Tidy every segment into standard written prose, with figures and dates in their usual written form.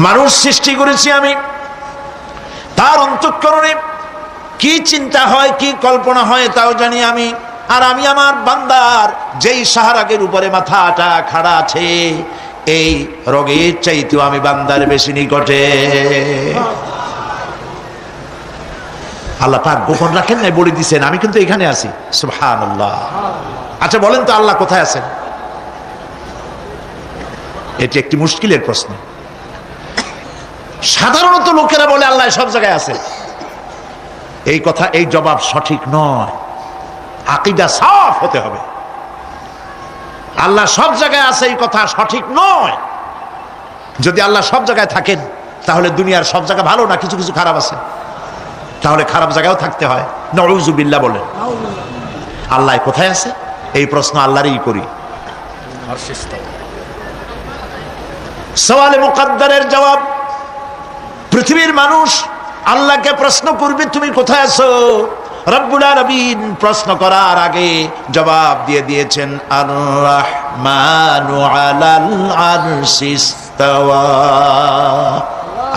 মানুষ সৃষ্টি করেছি আমি, তার অন্তঃকরণে কি চিন্তা হয়, কি কল্পনা হয় তাও জানি আমি। আর আমি আমার বান্দার যেই সাহারাগের উপরে মাথাটা খাড়া আছে, এই রোগের চাইতেও আমি বান্দার বেশি নিকটে। আল্লাহ পাক গোপন রাখেন নাই, বলে দিচ্ছেন আমি কিন্তু এখানে আছি। সুবহানাল্লাহ। আচ্ছা বলেন তো আল্লাহ কোথায় আছেন? এটি একটি মুশকিলের প্রশ্ন। সাধারণত লোকেরা বলে আল্লাহ সব জায়গায় আছে। এই কথা, এই জবাব সঠিক নয়। আকীদা সাফ হতে হবে। আল্লাহ সব জায়গায় আছে এই কথা সঠিক নয়। যদি আল্লাহ সব জায়গায় থাকেন তাহলে দুনিয়ার সব জায়গা ভালো না, কিছু কিছু খারাপ আছে, তাহলে খারাপ জায়গায়ও থাকতে হয়। নাউযুবিল্লাহ বলেন। আল্লাহ কোথায় আছে এই প্রশ্ন আল্লাহরই করি। সওয়ালে মুকদ্দারের জবাব, পৃথিবীর মানুষ আল্লাহকে প্রশ্ন করবে তুমি কোথায় আছো। রব্বুল আলামিন প্রশ্ন করার আগে জবাব দিয়ে দিয়েছেন আর রাহমানু আলাল আরশি ইস্তাওয়া।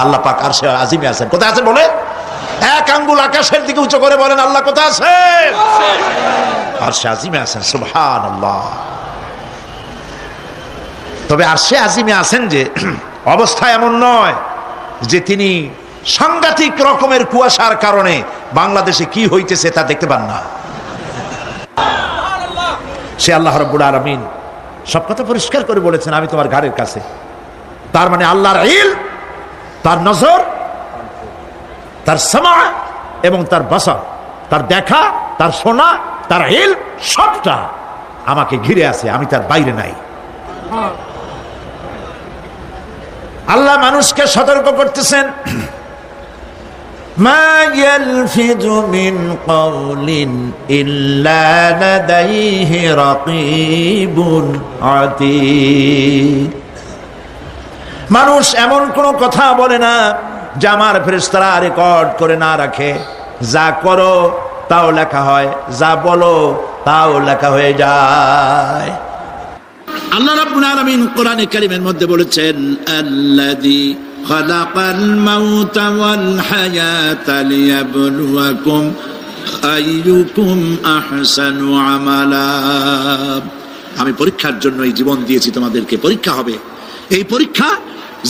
আল্লাহ পাক আরশে আজিমে আছেন। কোথায় আছেন বলে? এক আঙ্গুল আকাশের দিকে উঁচু করে বলেন আল্লাহ কোথায় আছেন? আরশে আজিমে আছেন। সুবহানাল্লাহ। তবে আরশে আজিমে আছেন যে অবস্থা এমন নয় যে তিনি সাংঘাতিক রকমের কুয়াশার কারণে বাংলাদেশে কি হইতেছে তা দেখতে পান না। সে আল্লাহ রাব্বুল আলামিন সব কথা পরিষ্কার করে বলেছেন আমি তোমার ঘাড়ের কাছে। তার মানে আল্লাহর ইলম, তার নজর, তার সামা এবং তার বাসার, তার দেখা, তার শোনা, তার ইলম সবটা আমাকে ঘিরে আছে, আমি তার বাইরে নাই। আল্লাহ মানুষকে সতর্ক করতেছেন মা ইয়ালফিযু মিন কাওলিন ইল্লা লাদাইহি রাকীবুন আতীদ। মানুষ এমন কোনো কথা বলে না যা আমার ফেরেশতারা রেকর্ড করে না রাখে। যা করো তাও লেখা হয়, যা বলো তাও লেখা হয়ে যায়। আল্লাহ রাব্বুল আলামিন কোরআনে কারীমের মধ্যে বলেছেন আল্লাযী খালাকাল মাউতা ওয়াল হায়াতা লিয়াবলুয়াকুম আইয়ুকুম আহসানু আমালা। আমি পরীক্ষার জন্য এই জীবন দিয়েছি, তোমাদেরকে পরীক্ষা হবে। এই পরীক্ষা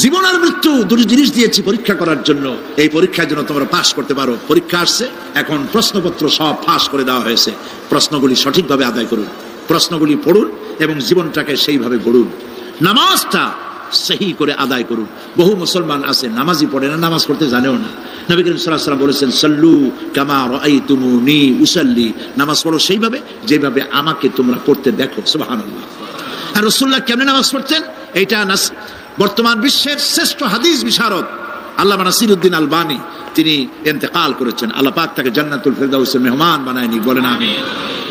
জীবন আর মৃত্যু দুটো জিনিস দিয়েছি পরীক্ষা করার জন্য। এই পরীক্ষার জন্য তোমরা পাস করতে পারো। পরীক্ষা আসছে, এখন প্রশ্নপত্র সব ফাঁস করে দেওয়া হয়েছে। প্রশ্নগুলি সঠিকভাবে আদায় করুন, প্রশ্নগুলি পড়ুন এবং জীবনটাকে সেইভাবে গড়ুন। নামাজটা সহি করে আদায় করুন। বহু মুসলমান আছে নামাজই পড়ে না, নামাজ পড়তে জানেও না। নবী করিম সাল্লাল্লাহু আলাইহি ওয়াসাল্লাম বলেছেন সাল্লু কামা রাআইতুমুনি উসাল্লি। নামাজ পড়ো সেইভাবে যেভাবে আমাকে তোমরা পড়তে দেখো। সুবহানাল্লাহ। আর রাসূলুল্লাহ কেমনে নামাজ পড়তেন এইটা বর্তমান বিশ্বের শ্রেষ্ঠ হাদিস বিশারদ আল্লামা নাসিরউদ্দিন আলবানী তিনি ইন্তেকাল করেছেন। আল্লাহ পাক তাকে জান্নাতুল ফেরদাউসের মেহমান বানায় নিক, বলেন আমিন।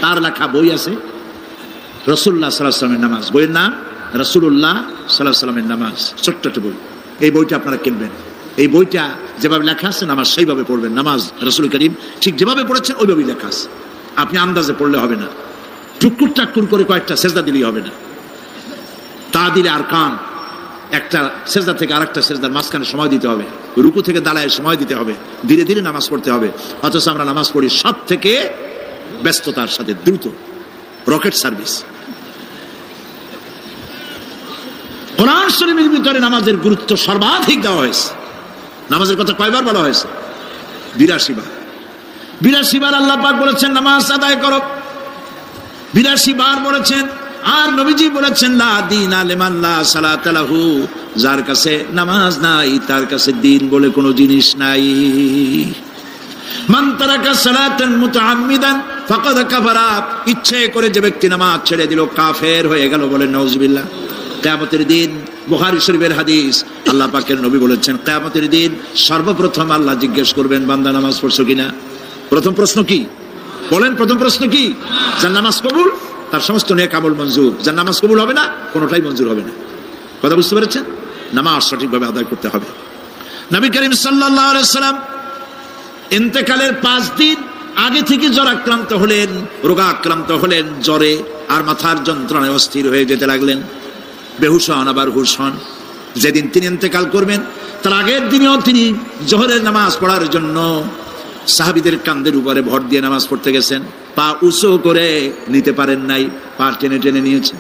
তার লেখা বই আছে রাসূলুল্লাহ সাল্লাল্লাহু আলাইহি ওয়াসাল্লামের নামাজ। বইয়ের নাম রাসূলুল্লাহ সাল্লাল্লাহু আলাইহি ওয়াসাল্লামের নামাজ। ছোট্ট একটা বই। এই বইটা আপনারা কিনবেন। এই বইটা যেভাবে লেখা আছে নামাজ সেইভাবে পড়বেন। নামাজ রাসূল করিম ঠিক যেভাবে পড়েছেন ওইভাবেই লেখা আছে। আপনি আন্দাজে পড়লে হবে না, টুকুর টাকুর করে কয়েকটা সেজদা দিলেই হবে না। তা দিলে আর কান একটা সেজদা থেকে আরেকটা সেজদার মাঝখানে সময় দিতে হবে, রুকু থেকে দাঁড়ায় সময় দিতে হবে, ধীরে ধীরে নামাজ পড়তে হবে। অথচ আমরা নামাজ পড়ি সব থেকে ব্যস্ততার সাথে, দ্রুত, রকেট সার্ভিস। কোরআন শরীফের ভিতরে নামাজের গুরুত্ব সর্বাধিক দেওয়া হয়েছে। নামাজের কথা কয়বার বলা হয়েছে? 82 বার। 82 বার আল্লাহ পাক বলেছেন নামাজ আদায় করো। 82 বার বলেছেন। আর নবীজি বলেছেন লা দীনা লিমান লা সালাতা লাহু। যার কাছে নামাজ নাই তার কাছে দ্বীন বলে কোনো জিনিস নাই। মান তারাকা সালাতান মুতাআম্মিদান ফাকাদ কাফারা। ইচ্ছে করে যে ব্যক্তি নামাজ ছেড়ে দিল কাফের হয়ে গেল, বলেন নাউযুবিল্লাহ। কিয়ামতের দিন বুখারী শরীফের হাদিস, আল্লাহ পাকের নবী বলেছেন কিয়ামতের দিন সর্বপ্রথম আল্লাহ জিজ্ঞেস করবেন বান্দা নামাজ পড়ছো কিনা। প্রথম প্রশ্ন কি বলেন? প্রথম প্রশ্ন কি? যার নামাজ কবুল তার সমস্ত নেক আমল মঞ্জুর, যার নামাজ কবুল হবে না কোনোটাই মঞ্জুর হবে না। কথা বুঝতে পেরেছেন? নামাজ সঠিকভাবে আদায় করতে হবে। নবী করিম সাল্লাল্লাহু আলাইহি ওয়াসাল্লাম ইন্তেকালের 5 দিন আগে থেকে জ্বর আক্রান্ত হলেন, রোগাক্রান্ত হলেন, জ্বরে আর মাথার যন্ত্রণায় অস্থির হয়ে যেতে লাগলেন। বেহুশ হন, আবার হুশ হন। যেদিন তিনি ইন্তেকাল করবেন তার আগের দিনেও তিনি জোহরের নামাজ পড়ার জন্য সাহাবীদের কাঁধের উপরে ভর দিয়ে নামাজ পড়তে গেছেন, পা উঁচু করে নিতে পারেন নাই, পা টেনে টেনে নিয়েছেন।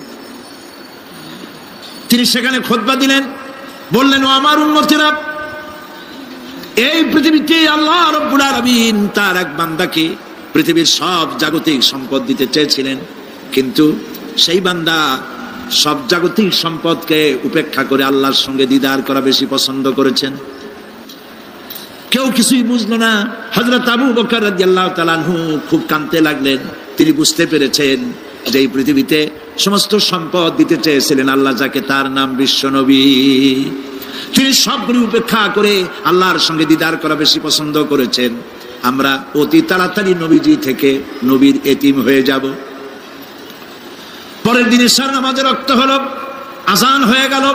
তিনি সেখানে খুতবা দিলেন, বললেন, ও আমার উম্মতেরা, এই পৃথিবীতে আল্লাহ রাব্বুল আলামিন তার এক বান্দাকে পৃথিবীর সব জাগতিক সম্পদ দিতে চেয়েছিলেন, কিন্তু সেই বান্দা সব জাগতিক সম্পদকে উপেক্ষা করে আল্লাহর সঙ্গে দিদার করা বেশি পছন্দ করেছেন। কেউ কিছুই বুঝলো না। হযরত আবু বকর রাদিয়াল্লাহু তাআলা আনহু খুব কাঁদতে লাগলেন। তিনি বুঝতে পেরেছেন যে এই পৃথিবীতে সমস্ত সম্পদ দিতে চেয়েছিলেন আল্লাহ যাকে, তার নাম বিশ্বনবী। তিনি সবগুলি উপেক্ষা করে আল্লাহর সঙ্গে দিদার করা বেশি পছন্দ করেছেন। আমরা অতি তাড়াতাড়ি নবীজি থেকে নবীর এতিম হয়ে যাব। পরের দিন ইশার নামাজের রক্ত হলো, আজান হয়ে গেল,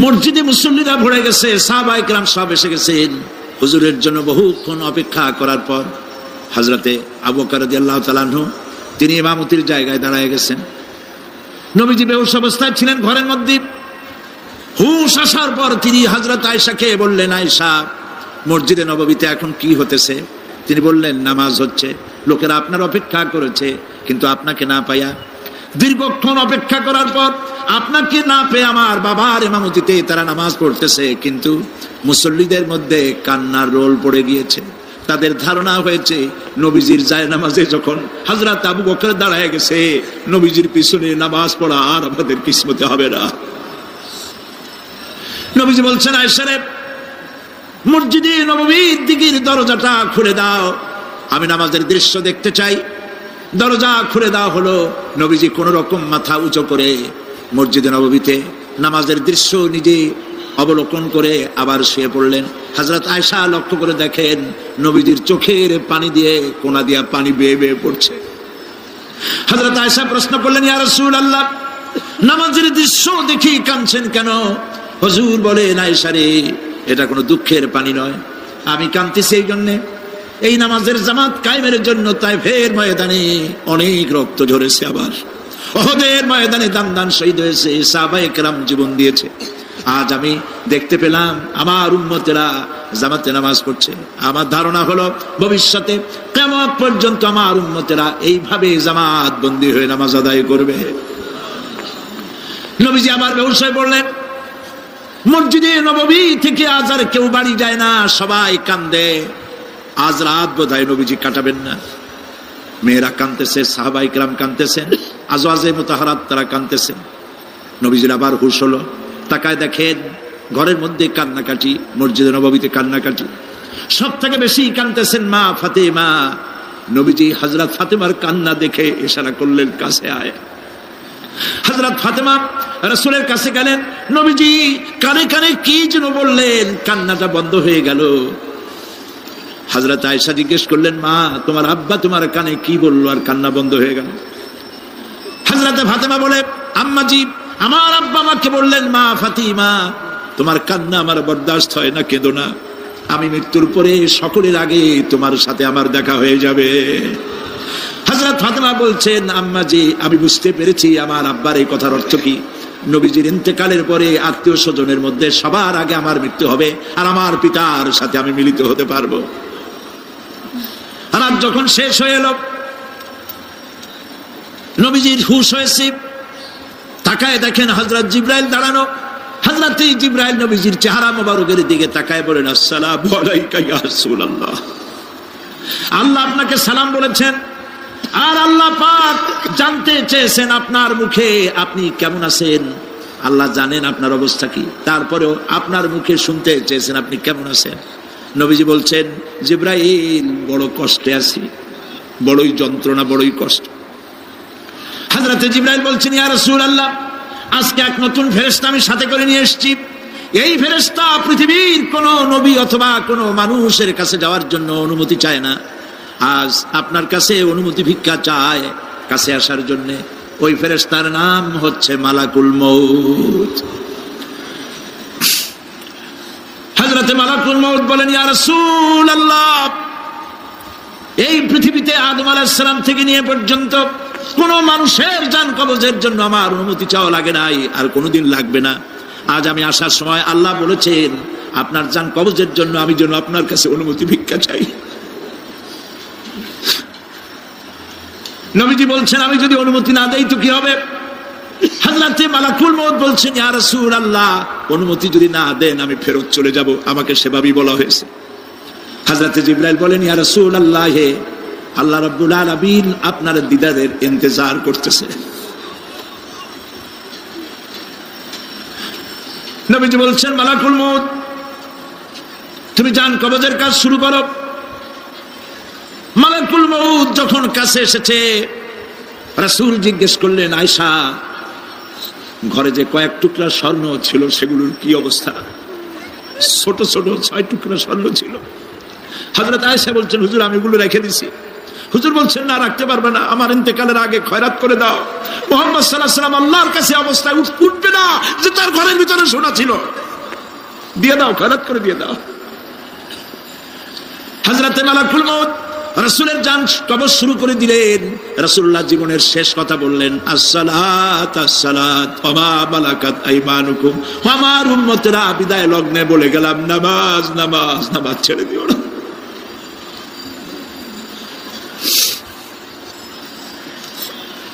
মসজিদে মুসল্লিরা ভরে গেছে, সাহাবায়ে কেরাম সব এসে গেছেন। হুজুরের জন্য বহুক্ষণ অপেক্ষা করার পর হযরতে আবু বকর রাদিয়াল্লাহু তাআলা আনহু তিনি ইমামতির জায়গায় দাঁড়ায় গেছেন। নবীজি বেহুশ অবস্থায় ছিলেন ঘরের মধ্যে। হুশ আসার পর তিনি হযরত আয়েশাকে বললেন, আয়েশা, মসজিদে নববীতে এখন কি হতেছে? তিনি বললেন, নামাজ হচ্ছে। লোকেরা আপনার অপেক্ষা করেছে, কিন্তু আপনাকে না পাইয়া দীর্ঘক্ষণ অপেক্ষা করার পর আপনাকে না পেয়ে আমার বাবার ইমামতিতে তারা নামাজ পড়তেছে, কিন্তু মুসল্লিদের মধ্যে কান্নার রোল পড়ে গিয়েছে। তাদের ধারণা হয়েছে নবীজির জায়নামাজে যখন হযরত আবু বকর দাঁড়ায় গেছে, নবীজির পিছনে নামাজ পড়া আর আমাদের কিসমতে হবে না। নবীজি বলছেন, আয়েশা রে, মসজিদে নববীর দিকের দরজাটা খুলে দাও, আমি নামাজের দৃশ্য দেখতে চাই। দরজা খুলে দেওয়া হলো। নবীজি কোন রকম মাথা উঁচু করে মসজিদে নববীতে নামাজের দৃশ্য নিজে অবলোকন করে আবার শুয়ে পড়লেন। হযরত আয়েশা লক্ষ্য করে দেখেন নবীজির চোখের পানি দিয়ে কোনা দিয়া পানি বেয়ে বেয়ে পড়ছে। হযরত আয়েশা প্রশ্ন করলেন, ইয়া রাসূলুল্লাহ, নামাজের দৃশ্য দেখি কাঁদছেন কেন? হুজুর বলেন, আয়েশা রে, এটা কোনো দুঃখের পানি নয়, আমি কাঁদতেছি এই জন্যে, এই নামাজের জামাত কায়েমের জন্য তায়েফের ময়দানে অনেক রক্ত ঝরেছে, আবার উহুদের ময়দানে দান দান শহীদ হয়েছে, সাহাবায়ে কেরাম জীবন দিয়েছে। আজ আমি দেখতে পেলাম আমার উম্মতেরা জামাতে নামাজ পড়ছে। আমার ধারণা হলো ভবিষ্যতে কিয়ামত পর্যন্ত আমার উম্মতেরা এইভাবে জামাত বন্দী হয়ে নামাজ আদায় করবে। নবীজি আবার বেহুশ হয়ে পড়লেন। মসজিদে নববী থেকে আজ আর কেউ বাড়ি যায় না, সবাই কান্দে। আজ রাত বোধহয় নবীজি কাটাবেন না। মেয়েরা কাঁদতেছে, সাহাবায়ে কেরাম কাঁদতেছেন, আজওয়াজে মুতাহারাত তারা কাঁদতেছেন। নবীজির আবার হুঁশ হলো, তাকায় দেখেন ঘরের মধ্যে কান্নাকাটি, মসজিদে নববীতে কান্নাকাটি। সব থেকে বেশি কাঁদতেছেন মা ফাতেমা। নবীজি হযরত ফাতেমার কান্না দেখে ইশারা করলেন, কাছে আয়। হযরত ফাতেমা রাসূলের কাছে গেলেন। নবীজি কানে কানে কি যেন বললেন, কান্নাটা বন্ধ হয়ে গেল। হযরত আয়েশা জিজ্ঞেস করলেন, মা, তোমার আব্বা তোমার কানে কি বললো আর কান্না বন্ধ হয়ে গেল? হযরত ফাতেমা বলে, আম্মাজি, আমার আব্বা আমাকে বললেন, মা ফাতিমা, তোমার কান্না আমার বরদাস্ত হয় না, কেঁদো না, আমি মৃত্যুর পরে সকলের আগে তোমার সাথে আমার দেখা হয়ে যাবে। হযরত ফাতেমা বলছেন, আম্মাজি, আমি বুঝতে পেরেছি আমার আব্বার এই কথার অর্থ কি। নবীজির ইন্তেকালের পরে আত্মীয় স্বজনের মধ্যে সবার আগে আমার মৃত্যু হবে, আর আমার পিতার সাথে আমি মিলিত হতে পারবো। রাত যখন শেষ হয়ে এলো, নবীজির হুঁশ হয়েছে, তাকায় দেখেন হযরত জিবরাইল দাঁড়ানো। হযরত জিবরাইল নবীজির চেহারা মোবারকের দিকে তাকায় বলেন, আসসালামু আলাইকা ইয়া রাসূলুল্লাহ, আল্লাহ আপনাকে সালাম বলেছেন, আর আল্লাহ পাক জানতে চেয়েছেন আপনার মুখে আপনি কেমন আছেন। আল্লাহ জানেন আপনার অবস্থা কি, তারপরেও আপনার মুখে শুনতে চেয়েছেন আপনি কেমন আছেন। নবীজি বলছেন, জিবরাইল, বড় কষ্টে আছি, বড়ই যন্ত্রণা, বড়ই কষ্ট। হযরত জিবরাইল বলছেন, ইয়া রাসূলুল্লাহ, আজকে এক নতুন ফেরেশতা আমি সাথে করে নিয়ে এসেছি। এই ফেরেশতা পৃথিবীর কোন নবী অথবা কোন মানুষের কাছে যাওয়ার জন্য অনুমতি চায় না, আজ আপনার কাছে অনুমতি ভিক্ষা চায় কাছে আসার জন্য। ওই ফেরেশতার নাম হচ্ছে মালাকুল মউত। হযরত মালাকুল মউত বলেন, ইয়া রাসূলুল্লাহ, এই পৃথিবীতে আদম আলাইহিস সালাম থেকে নিয়ে পর্যন্ত কোন মানুষের জান কবজের জন্য আমার অনুমতি চাওয়া লাগে নাই, আর কোনোদিন লাগবে না। আজ আমি আসার সময় আল্লাহ বলেছেন আপনার জান কবজের জন্য আমি যেন আপনার কাছে অনুমতি ভিক্ষা চাই। নবীজি বলছেন আমি যদি অনুমতি না দেই তো কি হবে? হযরতে মালাকুল মউত বলছেন ইয়া রাসূলুল্লাহ, অনুমতি যদি না দেন আমি ফেরত চলে যাব। আমাকে সেভাবেই বলা হয়েছে। হযরতে জিবরাইল বলেন ইয়া রাসূলুল্লাহ, হে আল্লাহ রাব্বুল আলামিন আপনার দিদারের ইন্তজার করতেছে। নবীজি বলছেন মালাকুল মউত তুমি জান কবজের কাজ শুরু করো। মালাকুল মউত যখন কাছে এসেছে, রাসূল জিজ্ঞেস করলেন আয়েশা, ঘরে যে কয়েক টুকরা স্বর্ণ ছিল সেগুলোর কি অবস্থা? ছোট ছোট 6 টুকরা স্বর্ণ ছিল। হযরত আয়েশা বলছেন হুজুর আমি এগুলো রেখে দিছি। হুজুর বলছেন না, রাখতে পারবে না, আমার ইন্তেকালের আগে খয়রাত করে দাও। মুহাম্মদ সাল্লাল্লাহু আলাইহি ওয়াসাল্লাম আল্লাহর কাছে অবস্থায় উঠবে না যে তার ঘরের ভিতরে সোনা ছিল, দিয়ে দাও, খয়রাত করে দিয়ে দাও। হযরতে মালাকুল মউত রাসূলের জান কবজ শুরু করে দিলেন। রাসূলুল্লাহ জীবনের শেষ কথা বললেন আসসালাত আসসালাত ওয়া মা মালাকাত আইমানুকুম। আমার উম্মতেরা বিদায় লগ্নে বলে গেলাম নামাজ নামাজ নামাজ ছেড়ে দিও না।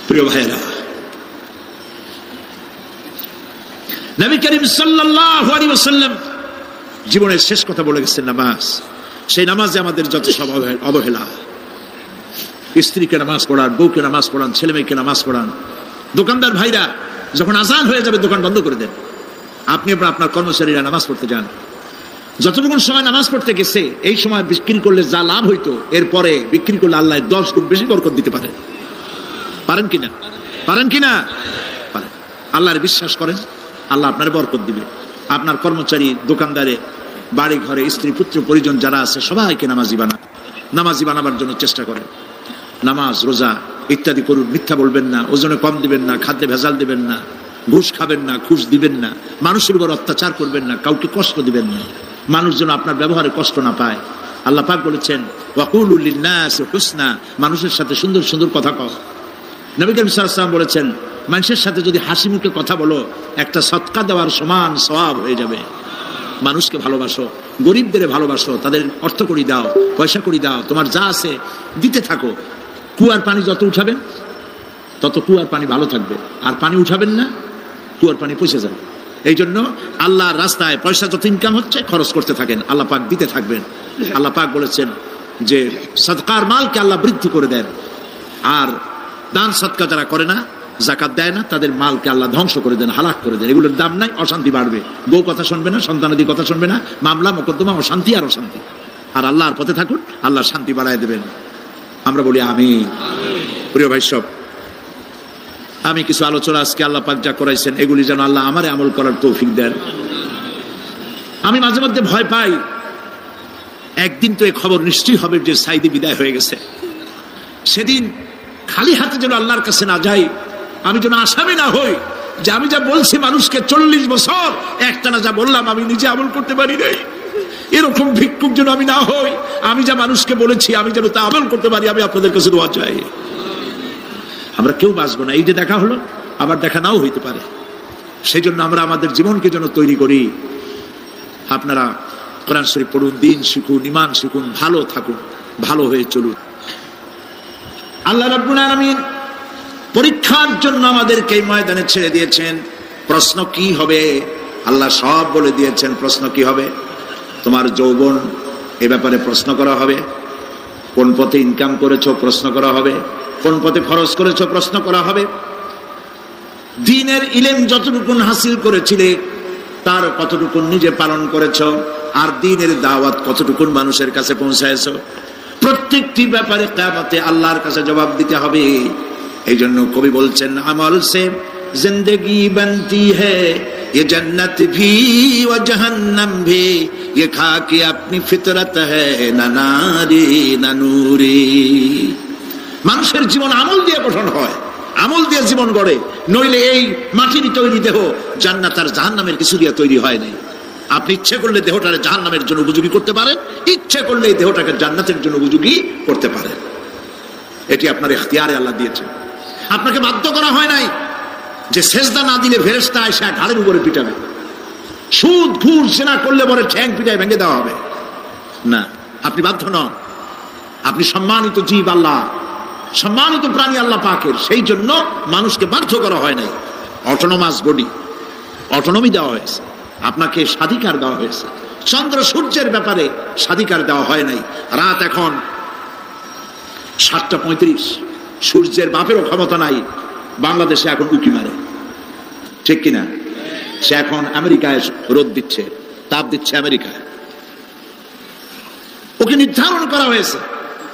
প্রিয় ভাইরা, নবী করিম সাল্লাল্লাহু আলাইহি ওয়াসাল্লাম জীবনের শেষ কথা বলে গেছেন নামাজ। সেই নামাজে আমাদের যত সব অবহেলা, স্ত্রীকে নামাজ পড়ান, বউকে নামাজ পড়ান, ছেলে মেয়েকে নামাজ পড়ান। দোকানদার ভাইরা যখন আজান হয়ে যাবে দোকান বন্ধ করে দেন, আপনি আপনার কর্মচারীরা নামাজ পড়তে যান। যতটুকু সময় নামাজ পড়তে গেছে এই সময় বিক্রি করলে যা লাভ হইতো এরপরে বিক্রি করলে আল্লাহ 10 গুণ বেশি বরকত দিতে পারেন। পারেন কিনা? পারেন কিনা? পারেন। আল্লাহর বিশ্বাস করেন, আল্লাহ আপনার বরকত দিবে। আপনার কর্মচারী, দোকানদারে, বাড়ি ঘরে স্ত্রী পুত্র পরিজন যারা আছে সবাইকে নামাজি বানাবার জন্য চেষ্টা করেন। নামাজ রোজা ইত্যাদি করুন। মিথ্যা বলবেন না, ওজনে কম দিবেন না, খাদ্যে ভেজাল দিবেন না, ঘুষ খাবেন না, ঘুষ দিবেন না, মানুষের উপর অত্যাচার করবেন না, কাউকে কষ্ট দিবেন না, মানুষ যেন আপনার ব্যবহারে কষ্ট না পায়। আল্লাহ পাক বলেছেন ওয়াকুলু লিন্নাসি হুসনা, মানুষের সাথে সুন্দর সুন্দর কথা কও। নবী করিম সাল্লাল্লাহু আলাইহি ওয়াসাল্লাম বলেছেন মানুষের সাথে যদি হাসি মুখে কথা বলো একটা সদকা দেওয়ার সমান সওয়াব হয়ে যাবে। মানুষকে ভালোবাসো, গরিবদের ভালোবাসো, তাদের অর্থ করি দাও, পয়সা করি দাও, তোমার যা আছে দিতে থাকো। কুয়ার পানি যত উঠাবেন তত কুয়ার পানি ভালো থাকবে, আর পানি উঠাবেন না কুয়ার পানি পচে যাবে। এই জন্য আল্লাহর রাস্তায় পয়সা যত ইনকাম হচ্ছে খরচ করতে থাকেন, আল্লাহ পাক দিতে থাকবেন। আল্লাহ পাক বলেছেন যে সদকার মালকে আল্লাহ বৃদ্ধি করে দেন, আর দান সদকা যারা করে না, যাকাত দেয় না, তাদের মালকে আল্লাহ ধ্বংস করে দেন, হালাক করে দেন। এগুলোর দাম নাই, অশান্তি বাড়বে। বউ কথা শুনবে না, সন্তানাদি কথা শুনবে না, মামলা মোকদ্দমা, অশান্তি আর অশান্তি। আর আল্লাহর পথে থাকুন, আল্লাহ শান্তি বাড়ায় দেবেন। আমরা বলি আমিন। প্রিয় ভাই সব, আমি কিছু আলোচনা আজকে আল্লাহ পাক যা করাইছেন এগুলি যেন আল্লাহ আমারে আমল করার তৌফিক দেন। আমি মাঝে মধ্যে ভয় পাই, একদিন তো এই খবর নিশ্চয়ই হবে যে সাইদি বিদায় হয়ে গেছে। সেদিন খালি হাতে যেন আল্লাহর কাছে না যাই, আমি যেন আসামি না হই যে আমি যা বলছি মানুষকে 40 বছর একটানা যা বললাম আমি নিজে আমল করতে পারি নাই। এরকম ভিক্ষুক যেন আমি না হই, আমি যা মানুষকে বলেছি আমি যেন তা আমল করতে পারি। আমি আপনাদের কাছে দোয়া চাই। আমরা কেউ বাঁচবো না, এই যে দেখা হলো আবার দেখা নাও হইতে পারে। সেই জন্য আমরা আমাদের জীবনকে যেন তৈরি করি। আপনারা কোরআন শরীফ পড়ুন, দিন শিখুন, ঈমান শিখুন, ভালো থাকুন, ভালো হয়ে চলুন। আল্লাহ রাব্বুল আলামিন পরীক্ষার জন্য আমাদেরকে এই ময়দানে ছেড়ে দিয়েছেন। প্রশ্ন কি হবে আল্লাহ সব বলে দিয়েছেন। প্রশ্ন কি হবে? তোমার যৌবন, এ ব্যাপারে প্রশ্ন করা হবে। কোন পথে ইনকাম করেছো প্রশ্ন করা হবে। কোন পথে খরচ করেছো প্রশ্ন করা হবে। দ্বীনের ইলম যতটুকু হাসিল করেছিলে তার কতটুকু নিজে পালন করেছো, আর দ্বীনের দাওয়াত কতটুকু মানুষের কাছে পৌঁছায়ছো, প্রত্যেকটি ব্যাপারে কিয়ামতে আল্লাহর কাছে জবাব দিতে হবে। এই জন্য কবি বলছেন আমল সে জিंदगी बनती है ये जन्नत भी व जहन्नम भी ये खाकी अपनी फितरत है ना नारी ना नूरी। মানুষের জীবন আমল দিয়ে গঠন হয়, আমল দিয়ে জীবন গড়ে, নইলে এই মাটির তৈরি দেহ জান্নাত আর জাহান্নামের কিছু দিয়ে তৈরি হয় নাই। আপনি ইচ্ছে করলে দেহটাকে জাহান্নামের জন্য উপযোগী করতে পারেন, ইচ্ছে করলে এই দেহটাকে জান্নাতের জন্য উপযোগী করতে পারেন। এটি আপনার ইখতিয়ারে আল্লাহ দিয়েছেন। আপনাকে বাধ্য করা হয় নাই যে সেজদা না দিলে ফেরেশতা এসে ঘাড়ের উপরে পিটাবে, সুদ ঘুষ জেনা করলে পরে ঠ্যাং পিটায় ভেঙে দেওয়া হবে না। আপনি বাধ্য নন। আপনি সম্মানিত জীব, আল্লাহ সম্মানিত প্রাণী আল্লাহ পাকের, সেই জন্য মানুষকে বাধ্য করা হয় নাই। অটোনোমাস বডি, অটোনমি দেওয়া হয়েছে, আপনাকে স্বাধিকার দেওয়া হয়েছে। চন্দ্র সূর্যের ব্যাপারে স্বাধিকার দেওয়া হয় নাই। রাত এখন 7:35, সূর্যের বাপেরও ক্ষমতা নাই বাংলাদেশে এখন উঁকি মারে, ঠিক কিনা? সে এখন আমেরিকায় রোদ দিচ্ছে, তাপ দিচ্ছে আমেরিকায়। ওকে নির্ধারণ করা হয়েছে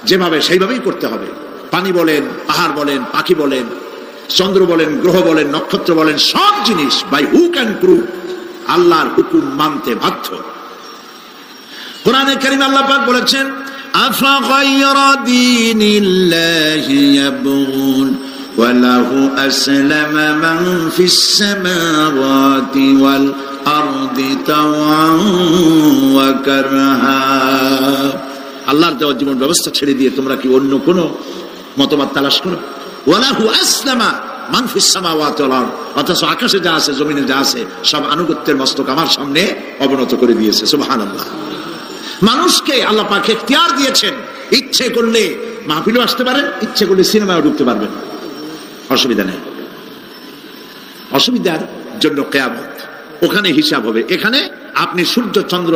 যেভাবে, সেইভাবেই করতে হবে। পানি বলেন, পাহাড় বলেন, পাখি বলেন, চন্দ্র বলেন, গ্রহ বলেন, নক্ষত্র বলেন, সব জিনিস বাই হুক অ্যান্ড ক্রুক আল্লাহর হুকুম মানতে বাধ্য। কোরআনে কারীমে আল্লাহ পাক বলেছেন, আফা গায়রা দীনিল্লাহি ইয়াবগুন ওয়া লাহু আসলামা মান ফিস সামাওয়াতি ওয়াল আরদি তাওআন ওয়া কারহা। আল্লাহর দেওয়া জীবন ব্যবস্থা ছেড়ে দিয়ে তোমরা কি অন্য কোন মতবাদ তালাশ করো? ওয়া লাহু আসলামা মান ফিস সামাওয়াতি ওয়াল আরদ, অথচ আকাশে যা আছে, জমিনে যা আছে, সব আনুগত্যের মস্তক আমার সামনে অবনত করে দিয়েছে। সুবহানাল্লাহ। মানুষকে আল্লাহ পাক ইখতিয়ার দিয়েছেন, ইচ্ছে করলে মাহফিলও আসতে পারেন, ইচ্ছে করলে সিনেমাও ঢুকতে পারবেন, অসুবিধা নেই। অসুবিধার জন্য কিয়ামত, ওখানে হিসাব হবে। এখানে আপনি সূর্য চন্দ্র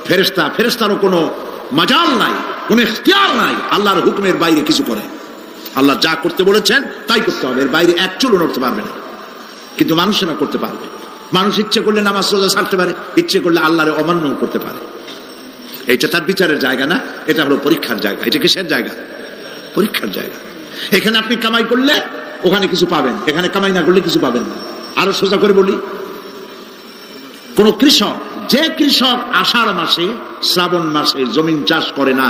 ফেরেশতা, ফেরেশতারও কোনো মাজাল নাই, কোনো ইখতিয়ার নাই আল্লাহর হুকুমের বাইরে কিছু করে। আল্লাহ যা করতে বলেছেন তাই করতে হবে, এর বাইরে এক চুলও নড়তে পারবে না। কিন্তু মানুষেরা করতে পারবে। মানুষ ইচ্ছে করলে নামাজ রোজা ছাড়তে পারে, ইচ্ছে করলে আল্লাহর অমান্য করতে পারে। এটা তার বিচারের জায়গা না, এটা হলো পরীক্ষার জায়গা। এটা কিসের জায়গা? পরীক্ষার জায়গা। এখানে আপনি কামাই করলে ওখানে কিছু পাবেন, এখানে কামাই না করলে কিছু পাবেন না। আরো সোজা করে বলি, কোন কৃষক, যে কৃষক আষাঢ় মাসে শ্রাবণ মাসে জমিন চাষ করে না,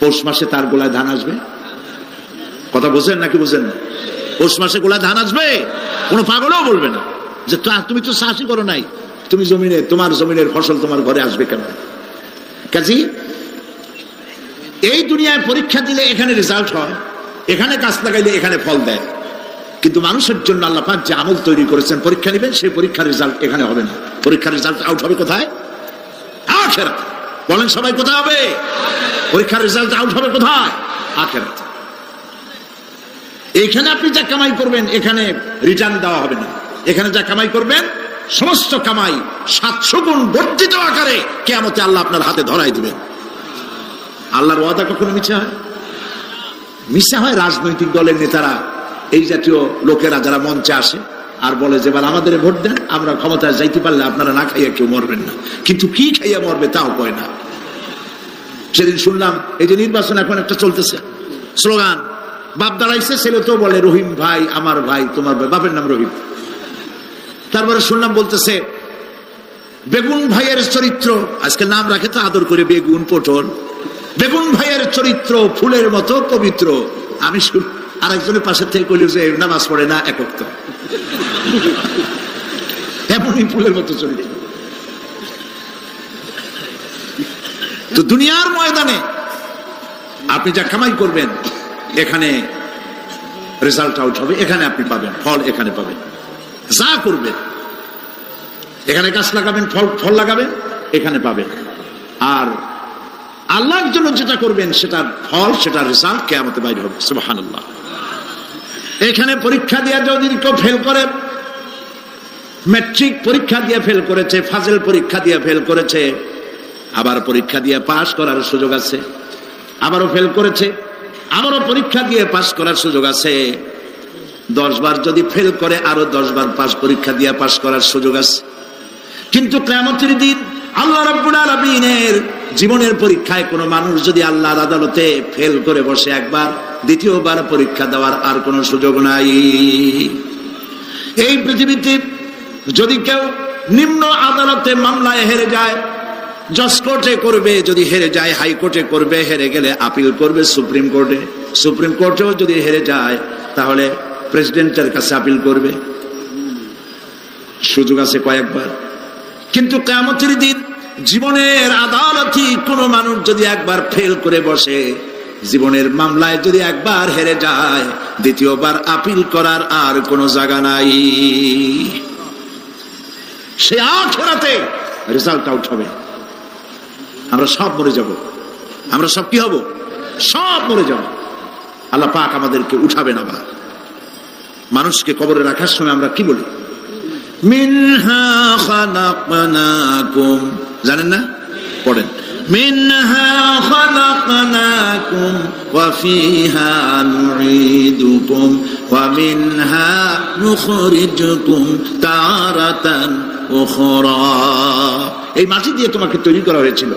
পৌষ মাসে তার গোলায় ধান আসবে? কথা বোঝেন নাকি বোঝেন না? পৌষ মাসে গোলায় ধান আসবে? কোনো পাগলও বলবে না যে তুমি তো চাষই করো নাই, তুমি জমিনে, তোমার জমিনের ফসল তোমার ঘরে আসবে কেন? কাজী এই দুনিয়ায় পরীক্ষা দিলে এখানে রেজাল্ট হয়, এখানে গাছ লাগাইলে এখানে ফল দেয়। কিন্তু মানুষের জন্য আল্লাহ পাক যে আমল তৈরি করেছেন, পরীক্ষা নেবেন, সেই পরীক্ষার রেজাল্ট এখানে হবে না। পরীক্ষার রেজাল্ট আউট হবে কোথায়? আখিরাত। বলেন সবাই কোথায় হবে? পরীক্ষার রেজাল্ট আউট হবে কোথায়? আখিরাত। এইখানে আপনি যা কামাই করবেন এখানে রিটার্ন দেওয়া হবে না। এখানে যা কামাই করবেন সমস্ত কামাই 700 গুণ বর্ধিত আকারে কিয়ামতে আল্লাহ আপনার হাতে ধরাই দিবেন। আল্লাহর ওয়াদা কখনো মিথ্যা হয়? মিথ্যা হয় রাজনৈতিক দলের নেতারা, এই জাতীয় লোকেরা যারা মঞ্চে আসে আর বলে যে এবার আমাদের ভোট দেন, আমরা ক্ষমতায় যাইতে পারলে আপনারা না খাইয়া কেউ মরবেন না। কিন্তু কি খাইয়া মরবে তাও কয় না। সেদিন শুনলাম এই যে নির্বাচন এখন একটা চলতেছে, স্লোগান বাপ দাঁড়াইছে, ছেলে তো বলে রহিম ভাই আমার ভাই, তোমার ভাই, বাপের নাম রহিম। তারপরে শুনলাম বলতেছে বেগুন ভাইয়ের চরিত্র, আজকে নাম রাখে তো আদর করে, বেগুন পটল, বেগুন ভাইয়ের চরিত্র ফুলের মতো পবিত্র। আমি আরেকজনের পাশের থেকে কইল যে নামাজ পড়ে না একক, তো এমনই ফুলের মতো চরিত্র। তো দুনিয়ার ময়দানে আপনি যা কামাই করবেন এখানে রেজাল্ট আউট হবে, এখানে আপনি পাবেন ফল, এখানে পাবেন। যা করবেন এখানে গাছ লাগাবেন, ফল লাগাবেন, এখানে পাবেন। আর আল্লাহর জন্য যেটা করবেন সেটার ফল, সেটার রেজাল্ট কিয়ামতে বাইরে হবে। সুবহানাল্লাহ। এখানে পরীক্ষা দিয়ে যদি কেউ ফেল করে, ম্যাট্রিক পরীক্ষা দিয়ে ফেল করেছে, ফাজেল পরীক্ষা দিয়ে ফেল করেছে, আবার পরীক্ষা দিয়ে পাস করার সুযোগ আছে, আবারও ফেল করেছে, আবারও পরীক্ষা দিয়ে পাস করার সুযোগ আছে। 10 বার যদি ফেল করে আরো 10 বার পাস, পরীক্ষা দিয়ে পাস করার সুযোগ আছে। কিন্তু কিয়ামতের দিন আল্লাহ রাব্বুল আলামিনের জীবনের পরীক্ষায় কোনো মানুষ যদি আল্লাহর আদালতে ফেল করে বসে একবার, দ্বিতীয়বার পরীক্ষা দেওয়ার আর কোনো সুযোগ নাই। এই পৃথিবীতে যদি কেউ নিম্ন আদালতে মামলায় হেরে যায়, জজ কোর্টে করবে, যদি হেরে যায় হাইকোর্টে করবে, হেরে গেলে আপিল করবে সুপ্রিম কোর্টে, সুপ্রিম কোর্টেও যদি হেরে যায় তাহলে প্রেসিডেন্টের কাছে আপিল করবে। সুযোগ আছে কয়েকবার। কিন্তু কিয়ামতের দিন জীবনের আদালতে কোন মানুষ যদি একবার ফেল করে বসে, জীবনের মামলায় যদি একবার হেরে যায়, দ্বিতীয়বার আপিল করার আর কোনো জায়গা নাই। সে আখিরাতে রেজাল্ট আউট হবে। আমরা সব মরে যাব, আমরা সব কি হব? সব মরে যাব। আল্লাহ পাক আমাদেরকে উঠাবেন আবার। মানুষকে কবরে রাখার সময় আমরা কি বলি? মিনহা খালাকনাকুম, জানেন না? পড়েন, মিনহা খালাকনাকুম ওয়া ফিহা নুঈদুকুম ওয়া মিনহা নুখরিজুকুম তারাতান উখরা। এই মাটি দিয়ে তোমাকে তৈরি করা হয়েছিল,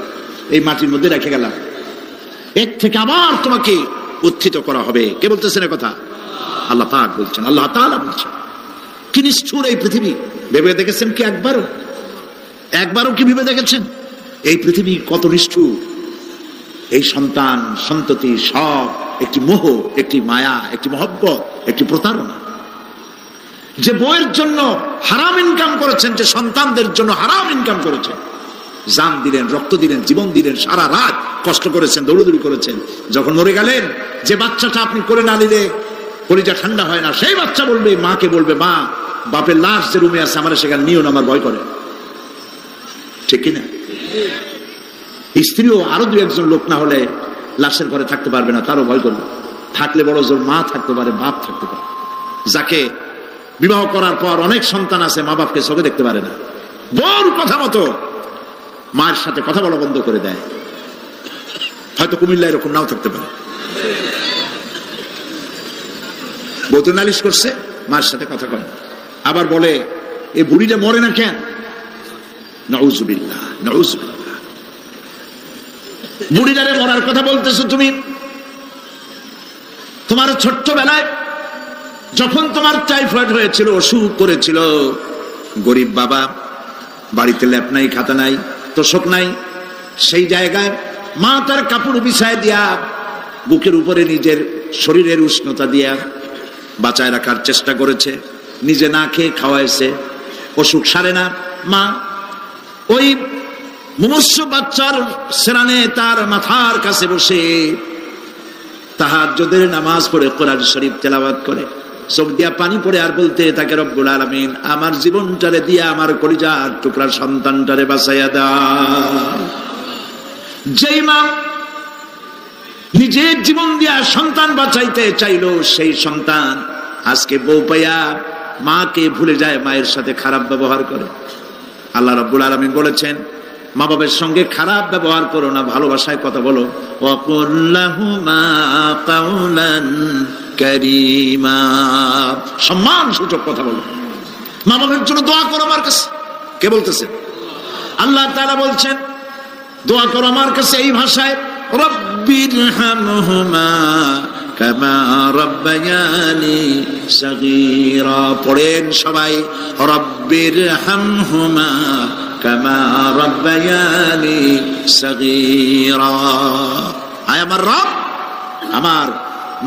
এই মাটির মধ্যে রেখে গেলাম, এর থেকে আবার তোমাকে উত্থিত করা হবে। কে বলতেছেন এ কথা? আল্লাহ পাক বলছেন, আল্লাহ তাআলা বলছেন। কি নিষ্ঠুর এই পৃথিবী! ভেবে দেখেছেন কি একবারও কি ভেবে দেখেছেন এই পৃথিবী কত নিষ্ঠুর? এই সন্তান সন্ততি সব একটি মোহ, একটি মায়া, একটি মহব্বত, একটি প্রতারণা। যে বইয়ের জন্য হারাম ইনকাম করেছেন, যে সন্তানদের জন্য হারাম ইনকাম করেছেন, জান দিলেন, রক্ত দিলেন, জীবন দিলেন, সারা রাত কষ্ট করেছেন, দৌড়দৌড়ি করেছেন, যখন মরে গেলেন, যে বাচ্চাটা আপনি করে না নিলে কলিজা ঠান্ডা হয় না, সেই বাচ্চা বলবে, মাকে বলবে, মা বাপের লাশ যে রুমে আছে আমার সেখানে নিও না, আমার ভয় করে। ঠিক কিনা? স্ত্রীও আরো দু একজন লোক না হলে লাশের ঘরে থাকতে পারবে না, তারও ভয় করবে। থাকলে বড় জোর মা থাকতে পারে, বাপ থাকতে পারে। যাকে বিবাহ করার পর অনেক সন্তান আছে, মা বাপকে চোখে দেখতে পারে না, বড় কথা মতো মায়ের সাথে কথা বলা বন্ধ করে দেয়। হয়তো কুমিল্লা এরকম নাও থাকতে পারে। বউ তো নালিশ করছে, মায়ের সাথে কথা কয়, আবার বলে এ বুড়িটা মরে না কেন? নাউজুবিল্লাহ, নাউজুবিল্লাহ। বুড়িটারে মরার কথা বলতেছো তুমি? তোমার ছোট্ট বেলায় যখন তোমার টাইফয়েড হয়েছিল, অসুখ করেছিল, গরিব বাবা, বাড়িতে ল্যাপ নাই, খাতা নাই, তোষক নাই, সেই জায়গায় মা তার কাপড় বিছায় দিয়া বুকের উপরে নিজের শরীরের উষ্ণতা দিয়া বাঁচায় রাখার চেষ্টা করেছে, নিজে না খেয়ে খাওয়াইছে, অসুখ সারে না। মা ওই মুমূর্ষ বাচ্চার সেরানে তার মাথার কাছে বসে তাহাজ্জুদের নামাজ পড়ে কোরআন শরীফ তেলাওয়াত করে, চোখ দিয়া পানি পড়ে আর বলতে থাকে, রব্বুল আলামিন আমার জীবনটারে দিয়া আমার কলিজার টুকরা সন্তানটারে বাঁচাইয়া দাও। যেই মা নিজের জীবন দিয়া সন্তান বাঁচাইতে চাইলো, সেই সন্তান আজকে বউ পাইয়া মাকে ভুলে যায়, মায়ের সাথে খারাপ ব্যবহার করে। আল্লাহ রাব্বুল আলামিন বলেছেন, মা বাবার সঙ্গে খারাপ ব্যবহার করো না, ভালোবাসায় কথা বলো। ওয়াকুল লাহুমা কাওলান কারীমা, সম্মান সূচক কথা বলো। মা বাবার জন্য দোয়া করো আমার কাছে। কে বলতেছে? আল্লাহ তাআলা বলছেন দোয়া করো আমার কাছে এই ভাষায়, রব্বিরহামহুমা কামা রাব্বায়ানি সাগীরা। পড়েন সবাই, রব্বিরহামহুমা কামা রাব্বায়ানি সাগীরা। আয় আমার রব, আমার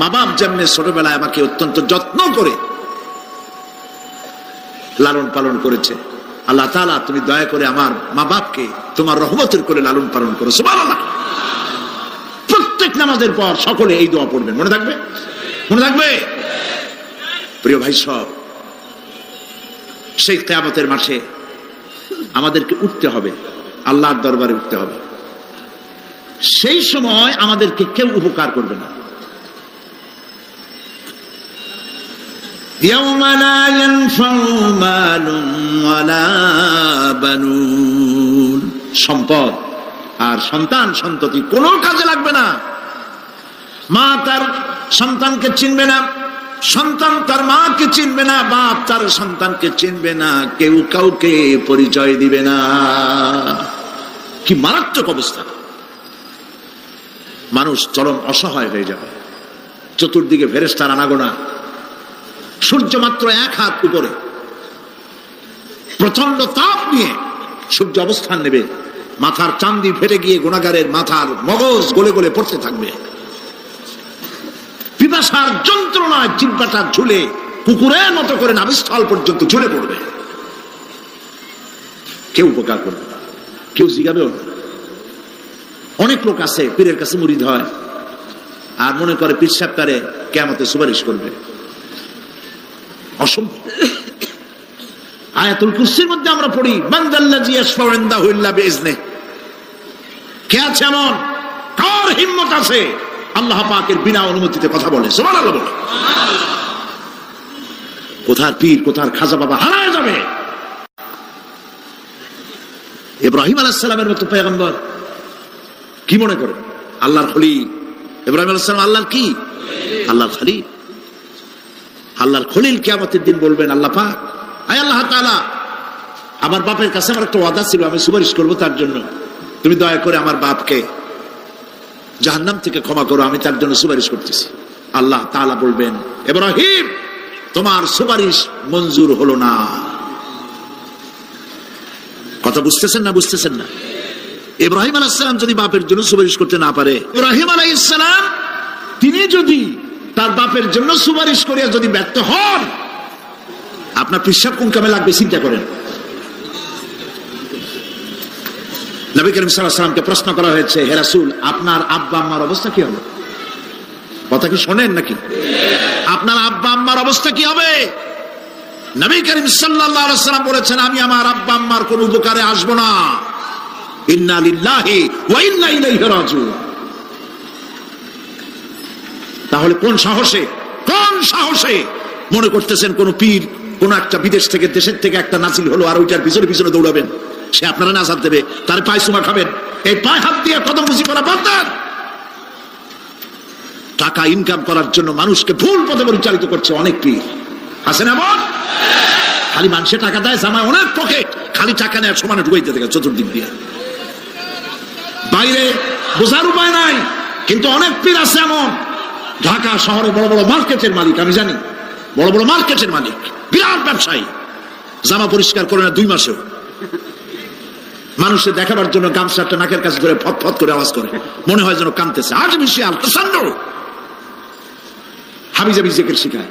মা বাপ যেমনি ছোটবেলায় আমাকে অত্যন্ত যত্ন করে লালন পালন করেছে, আল্লাহ তাআলা তুমি দয়া করে আমার মা বাপকে তোমার রহমতের করে লালন পালন করো। সুবহানাল্লাহ। প্রত্যেক নামাজের পর সকলে এই দোয়া পড়বেন, মনে থাকবে? মনে থাকবে? প্রিয় ভাই সব, সেই কিয়ামতের মাঠে আমাদেরকে উঠতে হবে, আল্লাহর দরবারে উঠতে হবে। সেই সময় আমাদেরকে কেউ উপকার করবে না। ইয়াউমা লা ইয়ানফাউ মালুন ওয়ালা বানুন, সম্পদ আর সন্তান সন্ততি কোনো কাজে লাগবে না। মা তার সন্তানকে চিনবে না, সন্তান তার মাকে চিনবে না, বাপ তার সন্তানকে চিনবে না, কেউ কাউকে পরিচয় দিবে না। কি মারাত্মক অবস্থা! মানুষ চরম অসহায় হয়ে যাবে। চতুর্দিকে ফেরেশতার আনাগোনা, সূর্য মাত্র 1 হাত উপরে, প্রচন্ড তাপ নিয়ে সূর্য অবস্থান নেবে, মাথার চান্দি ফেটে গিয়ে গুনাহগারের মাথার মগজ গলে গলে পড়তে থাকবে। পিপাসার যন্ত্রণায় জিহ্বাটা ঝুলে কুকুরের মতো করে নাভিস্থল পর্যন্ত ঝুলে পড়বে। কেউ উপকার করবে না, কেউ জিগাবেও না। অনেক লোক আছে পীরের কাছে মুরিদ হয়, আর মনে করে পীর সাহেব তারে কিয়ামতে সুপারিশ করবে। অসম্ভব। আয়াতুল কুরসির মধ্যে আমরা পড়ি মানদাল্লাযী ইয়াশফাউ ইনদাহু ইল্লা বিইজনিহি। কে আছে এমন, কার হিম্মত আছে আল্লাহ পাকের বিনা অনুমতিতে কথা বলে? সুবহানাল্লাহ বলে। কোথার পীর কোথার খাজা বাবা হারায় যাবে। ইব্রাহিম আলাইহিস সালামের মতো পয়গম্বর কি মনে করে আল্লাহর খলিল। ইব্রাহিম আলাইহিস সালাম আল্লাহর কি? আল্লাহর খলিল। আল্লাহর খলিল কিয়ামতের দিন বলবেন আল্লাহ পাক, আয় আল্লাহ তাআলা, আমার বাপের কাছে আমার একটা ওয়াদা ছিল, আমি সুপারিশ করবো তার জন্য, তুমি দয়া করে আমার বাপকে জাহান্নাম থেকে ক্ষমা করো, আমি তার জন্য সুপারিশ করতেছি। আল্লাহ তাআলা বলবেন, ইব্রাহিম তোমার সুপারিশ মঞ্জুর হলো না। কথা বুঝতেছেন না? বুঝতেছেন না? ইব্রাহিম আলাইহিস সালাম যদি বাপের জন্য সুপারিশ করতে না পারে, ইব্রাহিম আলাইহিস সালাম তিনি যদি তার বাপের জন্য সুপারিশ করিয়া যদি ব্যর্থ হন, আপনার পিশাব কোন কামে লাগবে চিন্তা করেন। নবী করিম সাল্লাল্লাহু আলাইহি ওয়াসাল্লামকে প্রশ্ন করা হয়েছে, হে রাসূল আপনার আব্বা আম্মার অবস্থা কি হবে? কথা কি শোনেন নাকি? আপনার আব্বা আম্মার অবস্থা কি হবে? নবী করিম সাল্লাল্লাহু আলাইহি ওয়াসাল্লাম বলেছেন, আমি আমার আব্বা আম্মার কোন উপকারে আসব না। ইন্না লিল্লাহি ওয়া ইন্না ইলাইহি রাজিউন। তাহলে কোন সাহসে মনে করতেছেন কোন পীর কোন একটা বিদেশ থেকে দেশের থেকে একটা নাজিল হলো আর ওইটার পিছনে পিছনে দৌড়াবেন, সে আপনারা নাজাত দেবে, তার পায়ে চুমা খাবেন? এই পায়ে হাত দিয়ে কদম বুঝি করা বাদ দেন। টাকা ইনকাম করার জন্য মানুষকে ভুল পথে পরিচালিত করছে অনেক পীর, আছে না? খালি মানুষে টাকা দেয়, জামায় অনেক পকেট, খালি টাকা নেয় সমানে ঢুকাইতে থাকে চতুর্দিক দিয়ে, বাইরে বোঝার উপায় নাই। কিন্তু অনেক পীর আছে এমন, ঢাকা শহরে বড় বড় মার্কেটের মালিক, আমি জানি, বড় বড় মার্কেটের মালিক, বিরাট ব্যবসায়ী, জামা পরিষ্কার করে না 2 মাসেও, মানুষের দেখাবার জন্য গামছাটা নাকের কাছে ধরে ফট ফট করে আওয়াজ করে, মনে হয় যেন কাঁদতেছে। আর্টিফিশিয়াল প্রচন্ড হাবিজাবি জিকির শিখায়।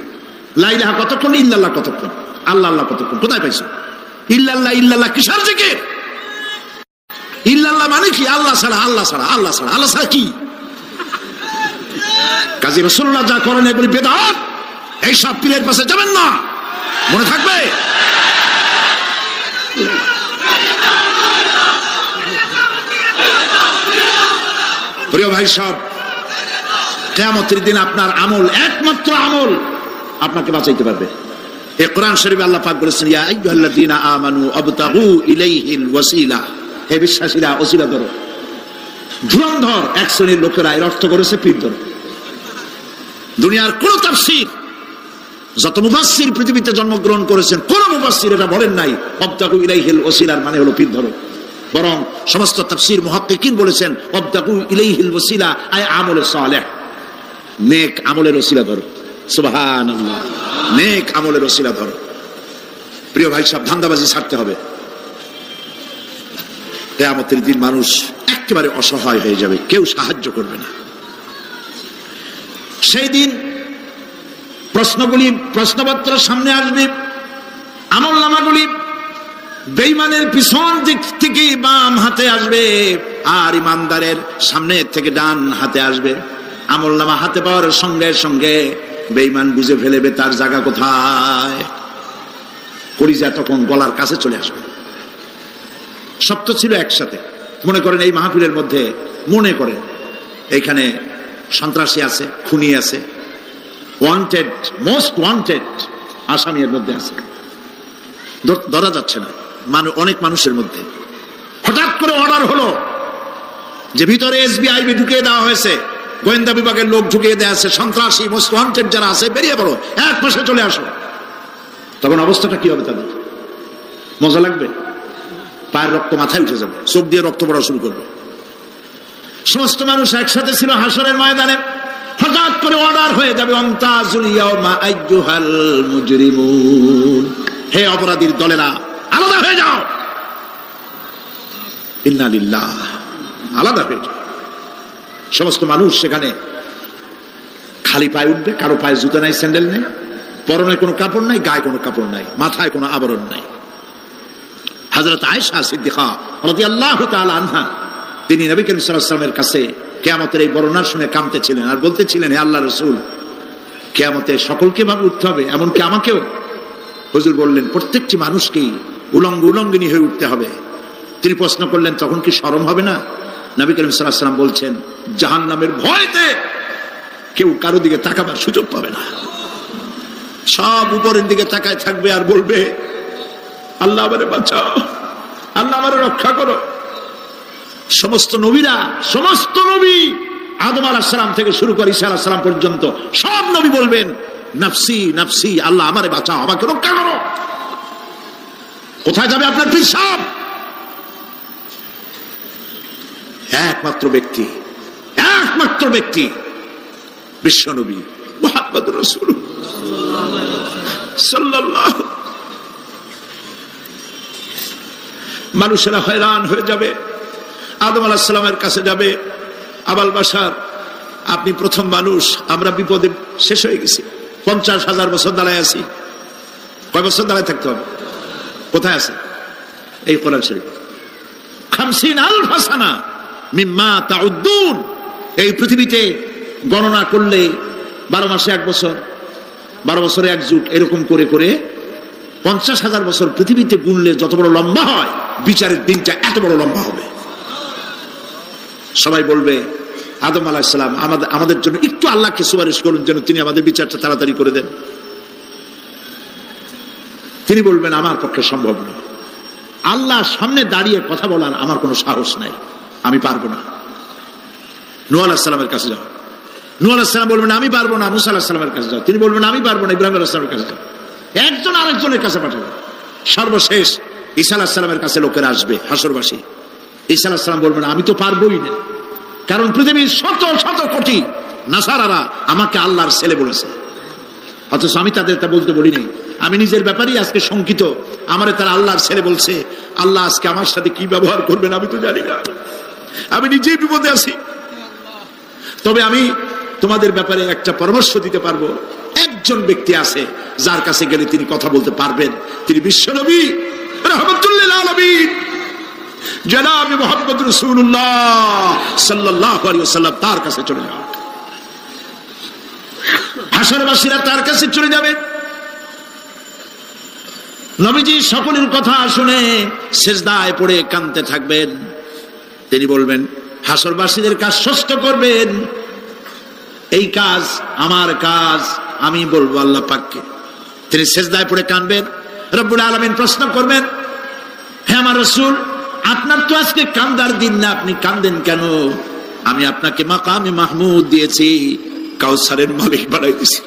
লা ইলাহা কতক্ষণ, ইল্লাল্লাহ কতক্ষণ, আল্লাহ আল্লাহ কতক্ষণ, কোথায় পাইছো? ইল্লাল্লাহ ইল্লাল্লাহ কিসের জিকির? ইল্লাল্লাহ মানে কি? আল্লাহ ছাড়া, আল্লাহ ছাড়া, আল্লাহ ছাড়া, আল্লাহ ছাড়া কি? কাজী রাসূলুল্লাহ যা করেন এগুলি বেদাত। এই সব পীরের পাশে যাবেন না, মনে থাকবে। প্রিয় ভাই সব, কিয়ামতের দিন আপনার আমল, একমাত্র আমল আপনাকে বাঁচাইতে পারবে। এই কোরআন শরীফে আল্লাহ পাক বলেছেন, ইয়া আইয়ুহাল্লাযীনা আমানু আবতাগু ইলাইহিল ওয়াসিলা, হে বিশ্বাসীরা ওসিলা ধরো। ধুরন্ধর এক শ্রেণীর লোকেরা এর অর্থ করেছে পীর ধরো। দুনিয়ার কোন তাফসীর, যত মুফাসসির পৃথিবীতে জন্মগ্রহণ করেছেন, কোন মুফাসসির এটা বলেন নাই আবতাগু ইলাইহিল ওয়াসিলার মানে হলো পীর ধরো। বরং সমস্ত তাফসীর মুহাক্কিকিন বলেছেন আবতাগু ইলাইহিল ওয়াসিলা আয় আমলে সালেহ, নেক আমলের ওসিলা ধরো। সুবহানাল্লাহ, নেক আমলের ওসিলা ধরো। প্রিয় ভাই সব, ধান্দাবাজি ছাড়তে হবে। কিয়ামতের দিন মানুষ একেবারে অসহায় হয়ে যাবে, কেউ সাহায্য করবে না। সেই দিন প্রশ্নপত্র সামনে আসবে, আমলনামাগুলি বেঈমানের পিছন দিক থেকে বাম হাতে আসবে, আর ইমানদারের সামনে থেকে ডান হাতে আসবে। আমলনামা হাতে পাওয়ার সঙ্গে সঙ্গে বেঈমান বুঝে ফেলবে তার জায়গা কোথায়। কলিজা তখন গলার কাছে চলে আসবে। সব তো ছিল একসাথে। মনে করেন এই মাহফিলের মধ্যে, মনে করেন এইখানে সন্ত্রাসী আছে, খুনি আছে, ওয়ান্টেড, মোস্ট ওয়ান্টেড আসামির মধ্যে আছে, ধরা যাচ্ছে না। অনেক মানুষের মধ্যে হঠাৎ করে অর্ডার হলো যে ভিতরে এসবিআই ঢুকিয়ে দেওয়া হয়েছে, গোয়েন্দা বিভাগের লোক ঢুকিয়ে দেওয়া আছে, সন্ত্রাসী মোস্ট ওয়ান্টেড যারা আছে বেরিয়ে পড়ো, এক মাসে চলে আসো। তখন অবস্থাটা কি হবে তাদের? মজা লাগবে? পায়ের রক্ত মাথায় উঠে যাবে, চোখ দিয়ে রক্ত পড়া শুরু করবে। সমস্ত মানুষ একসাথে ছিল হাসরের ময়দানে, হঠাৎ করে অর্ডার হয়ে যাবে আমতাজুল ইয়াওমা আইয়ুহাল মুজরিমুন, হে অপরাধীর দলেরা আলাদা হয়ে যাও। ইন্না লিল্লাহ, আলাদা হয়ে যাও। সমস্ত মানুষ সেখানে খালি পায়ে উঠবে, কারো পায়ে জুতা নাই, স্যান্ডেল নেই, পরনে কোনো কাপড় নাই, গায়ে কোনো কাপড় নাই, মাথায় কোনো আবরণ নাই। হযরত আয়েশা সিদ্দিকা রাদিয়াল্লাহু তাআলা আনহা, তিনি নবী করিম সাল্লাল্লাহু আলাইহি ওয়াসাল্লামের কাছে কিয়ামতের এই বর্ণনা শুনে কাঁদতেছিলেন আর বলতেছিলেন, হে আল্লাহ রাসূল, কিয়ামতে সকলকে ভাবে উঠতে হবে, এমনকি আমাকেও? হুজুর বললেন, প্রত্যেকটি মানুষকেই উলঙ্গিনী হয়ে উঠতে হবে। তিনি প্রশ্ন করলেন, তখন কি শরম হবে না? নবী করিম সাল্লাল্লাহু আলাইহি ওয়াসাল্লাম বলছেন, জাহান্নামের ভয়তে কেউ কারো দিকে তাকাবার সুযোগ পাবে না। সব উপরের দিকে তাকায় থাকবে আর বলবে, আল্লাহ আমারে বাঁচাও, আল্লাহ আমারে রক্ষা করো। সমস্ত নবীরা, সমস্ত নবী আদম আলাইহিস সালাম থেকে শুরু করে ঈসা আলাইহিস সালাম পর্যন্ত সব নবী বলবেন, নাফসি নাফসি, আল্লাহ আমারে বাঁচাও, আমাকে রক্ষা করো। কোথায় যাবে আপনার পীর সাহেব? একমাত্র ব্যক্তি বিশ্ব নবী মুহাম্মদুর রাসূলুল্লাহ সাল্লাল্লাহু। মানুষেরা হয়রান হয়ে যাবে, আদম আলাইহিস সালামের কাছে যাবে, আবাল বাশার, আপনি প্রথম মানুষ, আমরা বিপদে শেষ হয়ে গেছি, 50,000 বছর দাঁড়ায় আছি। কয় বছর দাঁড়ায় থাকতে হবে? কোথায় আছে? এই কোরআন শরীফ, 50,000 সানা মিম্মা তাউদ্দুন। এই পৃথিবীতে গণনা করলে 12 মাসে 1 বছর, 12 বছরে 1 যুগ, এরকম করে করে 50,000 বছর পৃথিবীতে গুনলে যত বড় লম্বা হয়, বিচারের দিনটা এত বড় লম্বা হবে। সবাই বলবে, আদম আলাইহিস সালাম আমাদের জন্য একটু আল্লাহকে সুপারিশ করুন যেন তিনি আমাদের বিচারটা তাড়াতাড়ি করে দেন। তিনি বলবেন, আমার পক্ষে সম্ভব না, আল্লাহর সামনে দাঁড়িয়ে কথা বলার আমার কোনো সাহস নাই, আমি পারবো না। নূহ আলাইহিস সালামের কাছে যাও। নূহ আলাইহিস সালাম বলবেন, আমি পারবো না। মুসা আলাইহিস সালামের কাছে যাও। তিনি বলবেন, আমি পারবো না। ইব্রাহিম আলাইহিস সালামের কাছে যাও। একজন আরেকজনের কাছে পাঠাবে। সর্বশেষ ঈসা আলাইহিস সালামের কাছে লোকেরা আসবে, হাসরবাসী। ঈসা আলাইহিস সালাম বলবেন, আমি তো পারবোই না, কারণ পৃথিবীর শত শত কোটি নাসারারা আমাকে আল্লাহর ছেলে বলেছে, অথচ আমি তাদের তা বলতে বলিনি। আমি নিজের ব্যাপারেই আজকে শঙ্কিত, আমারে তারা আল্লাহর ছেলে বলছে। আল্লাহ আজকে আমার সাথে কি ব্যবহার করবেন আমি তো জানি না, আমি নিজেই বিপদে আছি। তবে আমি তোমাদের ব্যাপারে একটা পরামর্শ দিতে পারবো। একজন ব্যক্তি আছে যার কাছে গেলে তিনি কথা বলতে পারবেন, তিনি বিশ্বনবী রাহমাতুল লিল আলামিন জনাব মুহাম্মদ রাসূলুল্লাহ সাল্লাল্লাহু আলাইহি ওয়াসাল্লাম। তার কাছে চলে যাও, হাসরবাসীরা তার কাছে চলে যাবে। নবীজি সকলের কথা শুনে সিজদায় পড়ে কাঁদতে থাকবেন। তিনি বলবেন, হাসরবাসীদের কাজ ষষ্ঠ করবেন, এই কাজ আমার কাজ, আমি বলবো আল্লাহ পাককে। তিনি সিজদায় পড়ে কাঁদবেন। রব্বুল আলামিন প্রশ্ন করবেন, হে আমার রাসূল, আপনার তো আজকে কান্দার দিন না, আপনি কাঁদেন কেন? আমি আপনাকে মাকামে মাহমুদ দিয়েছি, কাউসারের মালিক বানাই দিয়েছি।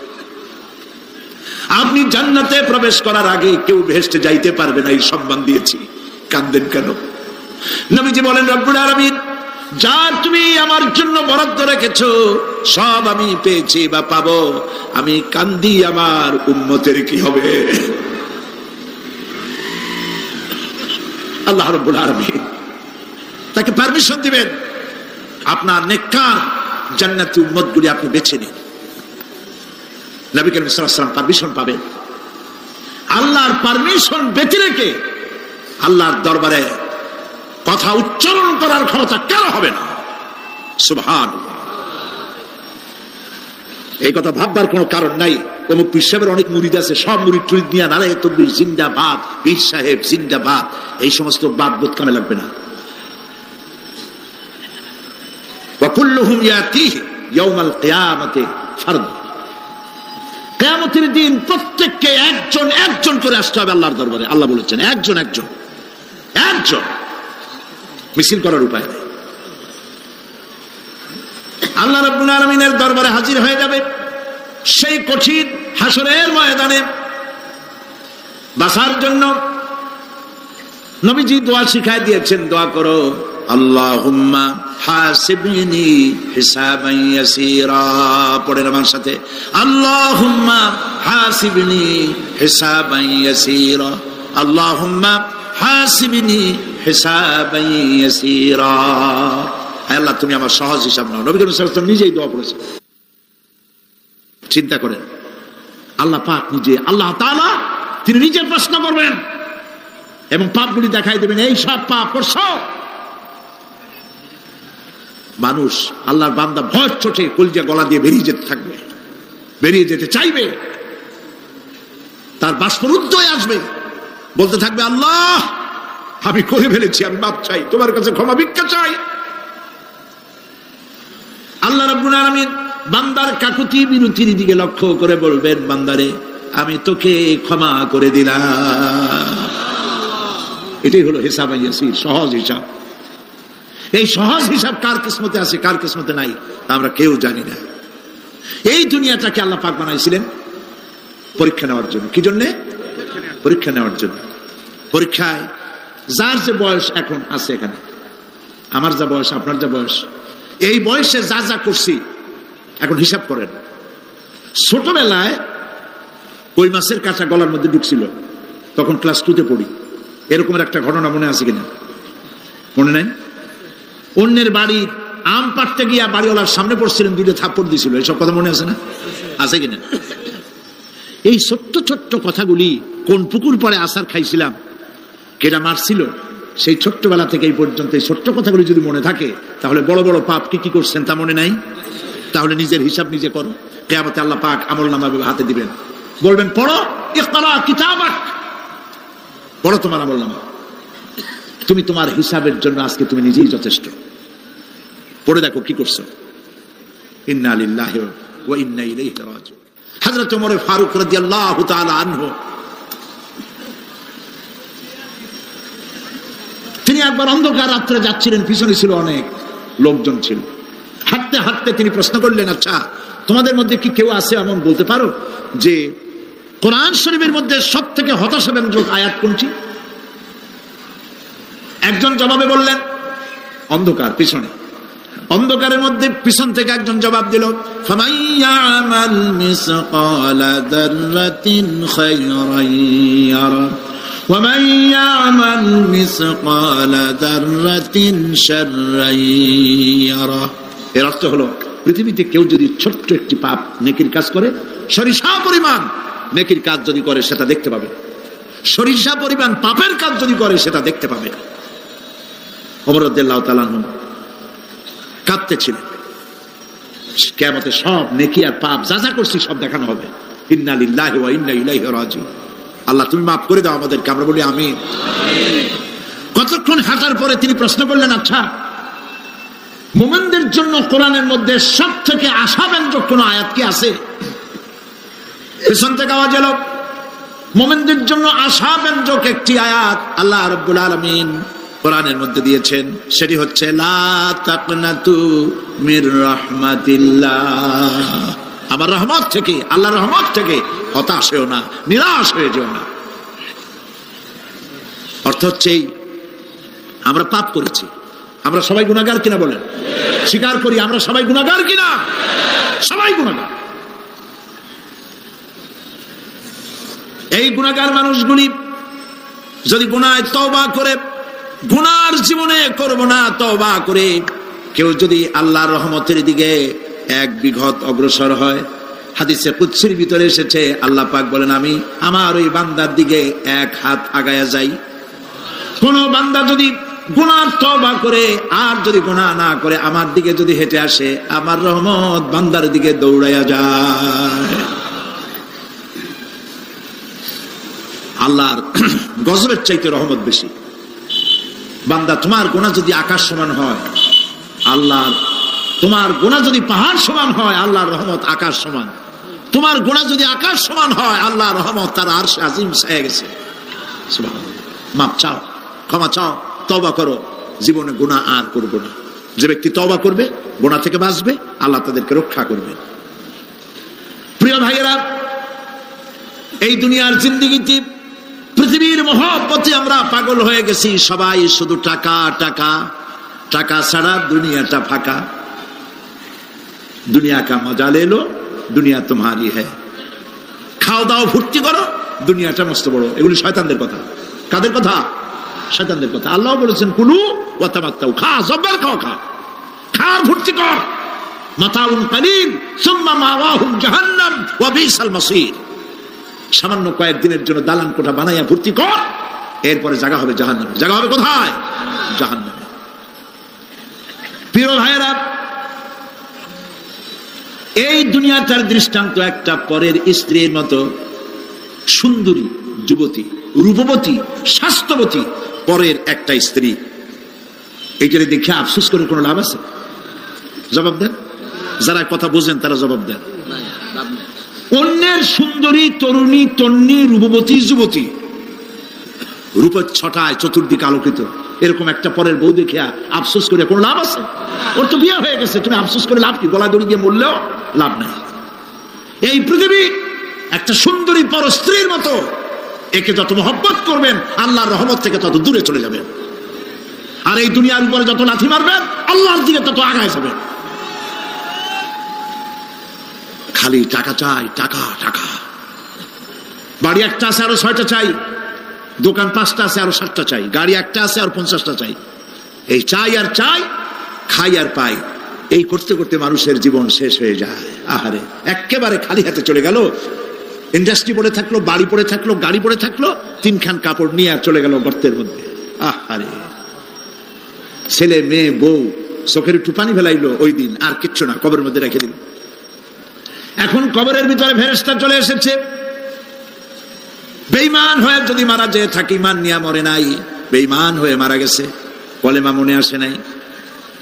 আপনি জান্নাতে প্রবেশ করার আগে কেউ বেহেশতে যাইতে পারবে না, এই সম্মান দিয়েছি, কাঁদেন কেন? নবীজি বলেন, রব্বুল আলামিন, যা তুমি আমার জন্য বরাদ্দ রেখেছো সব আমি পেয়েছি বা পাবো, আমি কান্দি, আমার উম্মতের কি হবে? আল্লাহ রাব্বুল আলামিন তাকে পারমিশন দিবেন, আপনার নেককার জান্নাতি উম্মতগুলি আপনি বেছে নিন। নবী করিম সাল্লাল্লাহু আলাইহি ওয়াসাল্লাম পারমিশন পাবেন। আল্লাহর পারমিশন ব্যতি রেখে আল্লাহর দরবারে কথা উচ্চারণ করার ক্ষমতা কারো হবে না। সুবহানাল্লাহ। এই কথা ভাববার কোনো কারণ নাই। অমুক পীর সাহেবের অনেক মুরিদ আছে, সব মুরিদ টুরিদ নিয়ে নারায়ে তাকবীর জিন্দাবাদ, পীর সাহেব জিন্দাবাদ, এই সমস্ত বাদ বোধ কামে লাগবে না। ওয়া কুল্লুহুম ইয়াতিহি ইয়াউমাল কিয়ামাতি ফারদ। কিয়ামতের দিন প্রত্যেককে একজন একজন করে আসতে হবে আল্লাহর দরবারে। আল্লাহ বলেছেন, একজন একজন একজন, মিছিল করার উপায় নেই। আল্লাহ রাব্বুল আলামিনের দরবারে হাজির হয়ে যাবে সেই কঠিন হাসরের ময়দানে বাঁচার জন্য। নবীজি দোয়া শিখাই দিয়েছেন, দোয়া করো, আল্লাহুম্মা হাসিবনি হিসাবান ইয়াসীরা। পড়েন আমার সাথে, আল্লাহুম্মা হাসিবনি হিসাবান ইয়াসীরা, আল্লাহুম্মা হাসিবনি হিসাবান ইয়াসীরা। আল্লাহ তুমি আমার সহজ হিসাব নাও। নবী করিম সাল্লাল্লাহু আলাইহি ওয়াসাল্লাম নিজেই দোয়া করেছেন। চিন্তা করেন, আল্লাহ পাক নিজে, আল্লাহ তাআলা তিনি নিজে প্রশ্ন করবেন এবং পাপগুলি দেখাই দেবেন, এই সব পাপ করছো। মানুষ আল্লাহর বান্দা ভয় চোটে কলজা গলা দিয়ে বেরিয়ে যেতে থাকবে, বেরিয়ে যেতে চাইবে, তার বাষ্পরুদ্ধ হয়ে আসবে, বলতে থাকবে আল্লাহ আমি করে ফেলেছি, আমি মাপ চাই, তোমার কাছে ক্ষমা ভিক্ষা চাই। আল্লাহ রাব্বুল আলামিন বান্দার কাকুতি বিরতির দিকে লক্ষ্য করে বলবেন, বান্দারে আমি তোকে ক্ষমা করে দিলাম। এটাই হলো হিসাব ইয়াসির, সহজ হিসাব। এই সহজ হিসাব কার কিসমতে আছে কার কিসমতে নাই আমরা কেউ জানি না। এই দুনিয়াটাকে আল্লাহ পাক বানাইছিলেন পরীক্ষা নেওয়ার জন্য। কি জন্যে? পরীক্ষা নেওয়ার জন্য। পরীক্ষায় যার যে বয়স এখন আছে, এখানে আমার যা বয়স আপনার যা বয়স, এই বয়সে যা যা করছি এখন হিসাব করেন। ছোটবেলায় কই মাছের কাঁচা গলার মধ্যে ঢুকছিল, তখন ক্লাস 2তে পড়ি, এরকমের একটা ঘটনা মনে আছে কিনা? মনে নাই? অন্যের বাড়ির আম পাড়তে গিয়া বাড়িওয়ালার সামনে পড়ছিলেন, 2টা থাপ্পড় দিছিল, এইসব কথা মনে আছে না? আছে কিনা? এই ছোট্ট ছোট্ট কথাগুলি, কোন পুকুর পরে আসার খাইছিলাম, কেটা মারছিল, সেই ছোট্টবেলা থেকে এই পর্যন্ত এই ছোট্ট কথাগুলি যদি মনে থাকে, তাহলে বড় বড় পাপ কি কি করছেন তা মনে নাই? তাহলে নিজের হিসাব নিজে করো। কিয়ামতে আল্লাহ পাক আমলনামা হাতে দিবেন, বলবেন পড়ো, ইকরা কিতাবাক, পড়ো তোমার আমলনামা। তুমি তোমার হিসাবের জন্য আজকে তুমি নিজেই যথেষ্ট। পড়ে দেখো কি করছো। ইন্না লিল্লাহি ওয়া ইন্না ইলাইহি রাজিউন। হযরত ওমর ফারুক রাদিয়াল্লাহু তাআলা আনহু, তিনি একবার অন্ধকার রাত্রে যাচ্ছিলেন, পিছনে ছিল অনেক লোকজন ছিল। হাঁটতে হাঁটতে তিনি প্রশ্ন করলেন, আচ্ছা তোমাদের মধ্যে কি কেউ আছে এমন বলতে পারো যে কোরআন শরীফের মধ্যে সব থেকে হতাশাব্যঞ্জক আয়াত কোনটি? একজন জবাবে বললেন, অন্ধকার পিছনে, অন্ধকারের মধ্যে পিছন থেকে একজন জবাব দিল, ফামাইয়ামাল মিসকালা যাররাতিন খায়রান ইয়ারা ওয়া মাইয়ামাল মিসকালা যাররাতিন শাররান ইয়ারা। এর অর্থ হলো, পৃথিবীতে কেউ যদি ছোট্ট একটি পাপ নেকির কাজ করে, সরিষা পরিমাণ নেকির কাজ যদি করে সেটা দেখতে পাবে, সরিষা পরিমাণ পাপের কাজ যদি করে সেটা দেখতে পাবে। ওমর রাদিয়াল্লাহু তাআলা আনহু কাঁদতেছিলেন, কিয়ামতে সব নেকি আর পাপ যা যা করছি সব দেখানো হবে। ইন্না লিল্লাহি ওয়া ইন্না ইলাইহি রাজিউন। আল্লাহ তুমি মাফ করে দাও আমাদেরকে, আমরা বলি আমিন। কতক্ষণ হাঁটার পরে তিনি প্রশ্ন করলেন, আচ্ছা মুমিনদের জন্য কোরআনের মধ্যে সব থেকে আশাব্যঞ্জক কোন আয়াত কি আছে? পেছন থেকে আওয়াজ এলো, মুমিনদের জন্য আশাব্যঞ্জক একটি আয়াত আল্লাহ রাব্বুল আলামিন কোরআনের মধ্যে দিয়েছেন, সেটি হচ্ছে লা তাকনাতু মির রাহমাতিল্লাহ। আমার রহমত থেকে, আল্লাহর রহমত থেকে হতাশ হও না, নিরাশ হয়ে যেও না। অর্থ হচ্ছে আমরা পাপ করেছি, আমরা সবাই গুনাহগার কিনা বলেন? স্বীকার করি আমরা সবাই গুনাহগার কিনা? সবাই গুনাহগার। এই গুনাহগার মানুষগুলি যদি গুনাহে তওবা করে, গুনার জীবনে করব না তওবা করে কেউ যদি আল্লাহর রহমতের দিকে এক বিঘত অগ্রসর হয়, হাদিসে কুদসির ভিতরে এসেছে, আল্লাহ পাক বলেন আমি আমার ওই বান্দার দিকে এক হাত আগায়া যাই। কোন বান্দা যদি গুনার তওবা করে আর যদি গুনাহ না করে আমার দিকে যদি হেঁটে আসে, আমার রহমত বান্দার দিকে দৌড়াইয়া যায়। আল্লাহর গজবের চাইতে রহমত বেশি। বান্দা তোমার গুনাহ যদি আকাশ সমান হয়, আল্লাহ, তোমার গুনাহ যদি পাহাড় সমান হয়, আল্লাহর রহমত আকাশ সমান। তোমার গুনাহ যদি আকাশ সমান হয়, আল্লাহর রহমত তার আরশে আজিম ছায়া গেছে। সুবহানাল্লাহ। মাপ চাও, ক্ষমা চাও, তওবা করো, জীবনে গুনাহ আর করবো না। যে ব্যক্তি তওবা করবে, গুনাহ থেকে বাঁচবে, আল্লাহ তাদেরকে রক্ষা করবে। প্রিয় ভাইয়েরা, এই দুনিয়ার জিন্দেগিতে পৃথিবীর মহব্বতে আমরা পাগল হয়ে গেছি। সবাই শুধু টাকা টাকা, টাকা ছাড়া দুনিয়াটা ফাঁকা। দুনিয়া কা মজা লে লো, দুনিয়া তোমারি হ্যায়। খাও দাও ফুর্তি করো, দুনিয়াটা মস্ত বড়। এগুলি শয়তানদের কথা। কাদের কথা? শয়তানদের কথা। আল্লাহ বলেছেন কুলু ওয়া তামাত্তাউ, খা, জব্বার খাও, খা, খার ফুর্তি কর। মাতাউন কালিল সুম্মা মাওয়াহুম জাহান্নাম ওয়া বিসাল মাসির। সামান্য কয়েকদিনের জন্য দালান কোঠা বানাইয়া ফুর্তি কর, এরপরে জায়গা হবে জাহান্নামে। জায়গা হবে কোথায়? জাহান্নামে। প্রিয় ভাইয়েরা, এই দুনিয়াটার দৃষ্টান্ত একটা পরের স্ত্রীর মতো সুন্দরী যুবতী, রূপবতী, স্বাস্থ্যবতী পরের একটা স্ত্রী। এইটারে দেখে আফসোস করে কোনো লাভ আছে? জবাব দেন, যারা কথা বোঝেন তারা জবাব দেন। অন্যের সুন্দরী তরুণী তন্নী রূপবতী যুবতী, রূপের ছটায় চতুর্দিকে আলোকিত, এরকম একটা পরের বউ দেখে আফসোস করে কোনো লাভ আছে? ওর তো বিয়ে হয়ে গেছে, তুমি আফসোস করে লাভ কি? গলা দড়ি দিয়ে মরলেও লাভ নাই। এই পৃথিবী একটা সুন্দরী পর স্ত্রীর মতো, একে যত মহব্বত করবেন আল্লাহর রহমত থেকে তত দূরে চলে যাবেন, আর এই দুনিয়ার উপরে যত লাথি মারবেন আল্লাহর দিকে তত আগায় যাবেন। খালি টাকা চাই, টাকা টাকা। বাড়ি একটা আছে আরো 6টা চাই, দোকান 5টা আছে আরো 7টা চাই, গাড়ি একটা আছে আর 50টা চাই। এই চাই আর চাই, খাই আর পাই, এই করতে করতে মানুষের জীবন শেষ হয়ে যায়। আহারে, একেবারে খালি হাতে চলে গেল। ইন্ডাস্ট্রি পড়ে থাকলো, বাড়ি পড়ে থাকলো, গাড়ি পড়ে থাকলো, 3 খান কাপড় নিয়ে আর চলে গেল গর্তের মধ্যে। আহারে, ছেলে মেয়ে বউ চোখের একটু পানি ফেলাইলো ওই দিন, আর কিচ্ছু না, কবরের মধ্যে রেখে দিল। এখন কবরের ভিতরে ফেরেশতা চলে এসেছে। বেঈমান হয়ে যদি মারা যেয়ে থাকি, ইমান নিয়ে মরে নাই, বেঈমান হয়ে মারা গেছে, কলেমা মনে আসে নাই,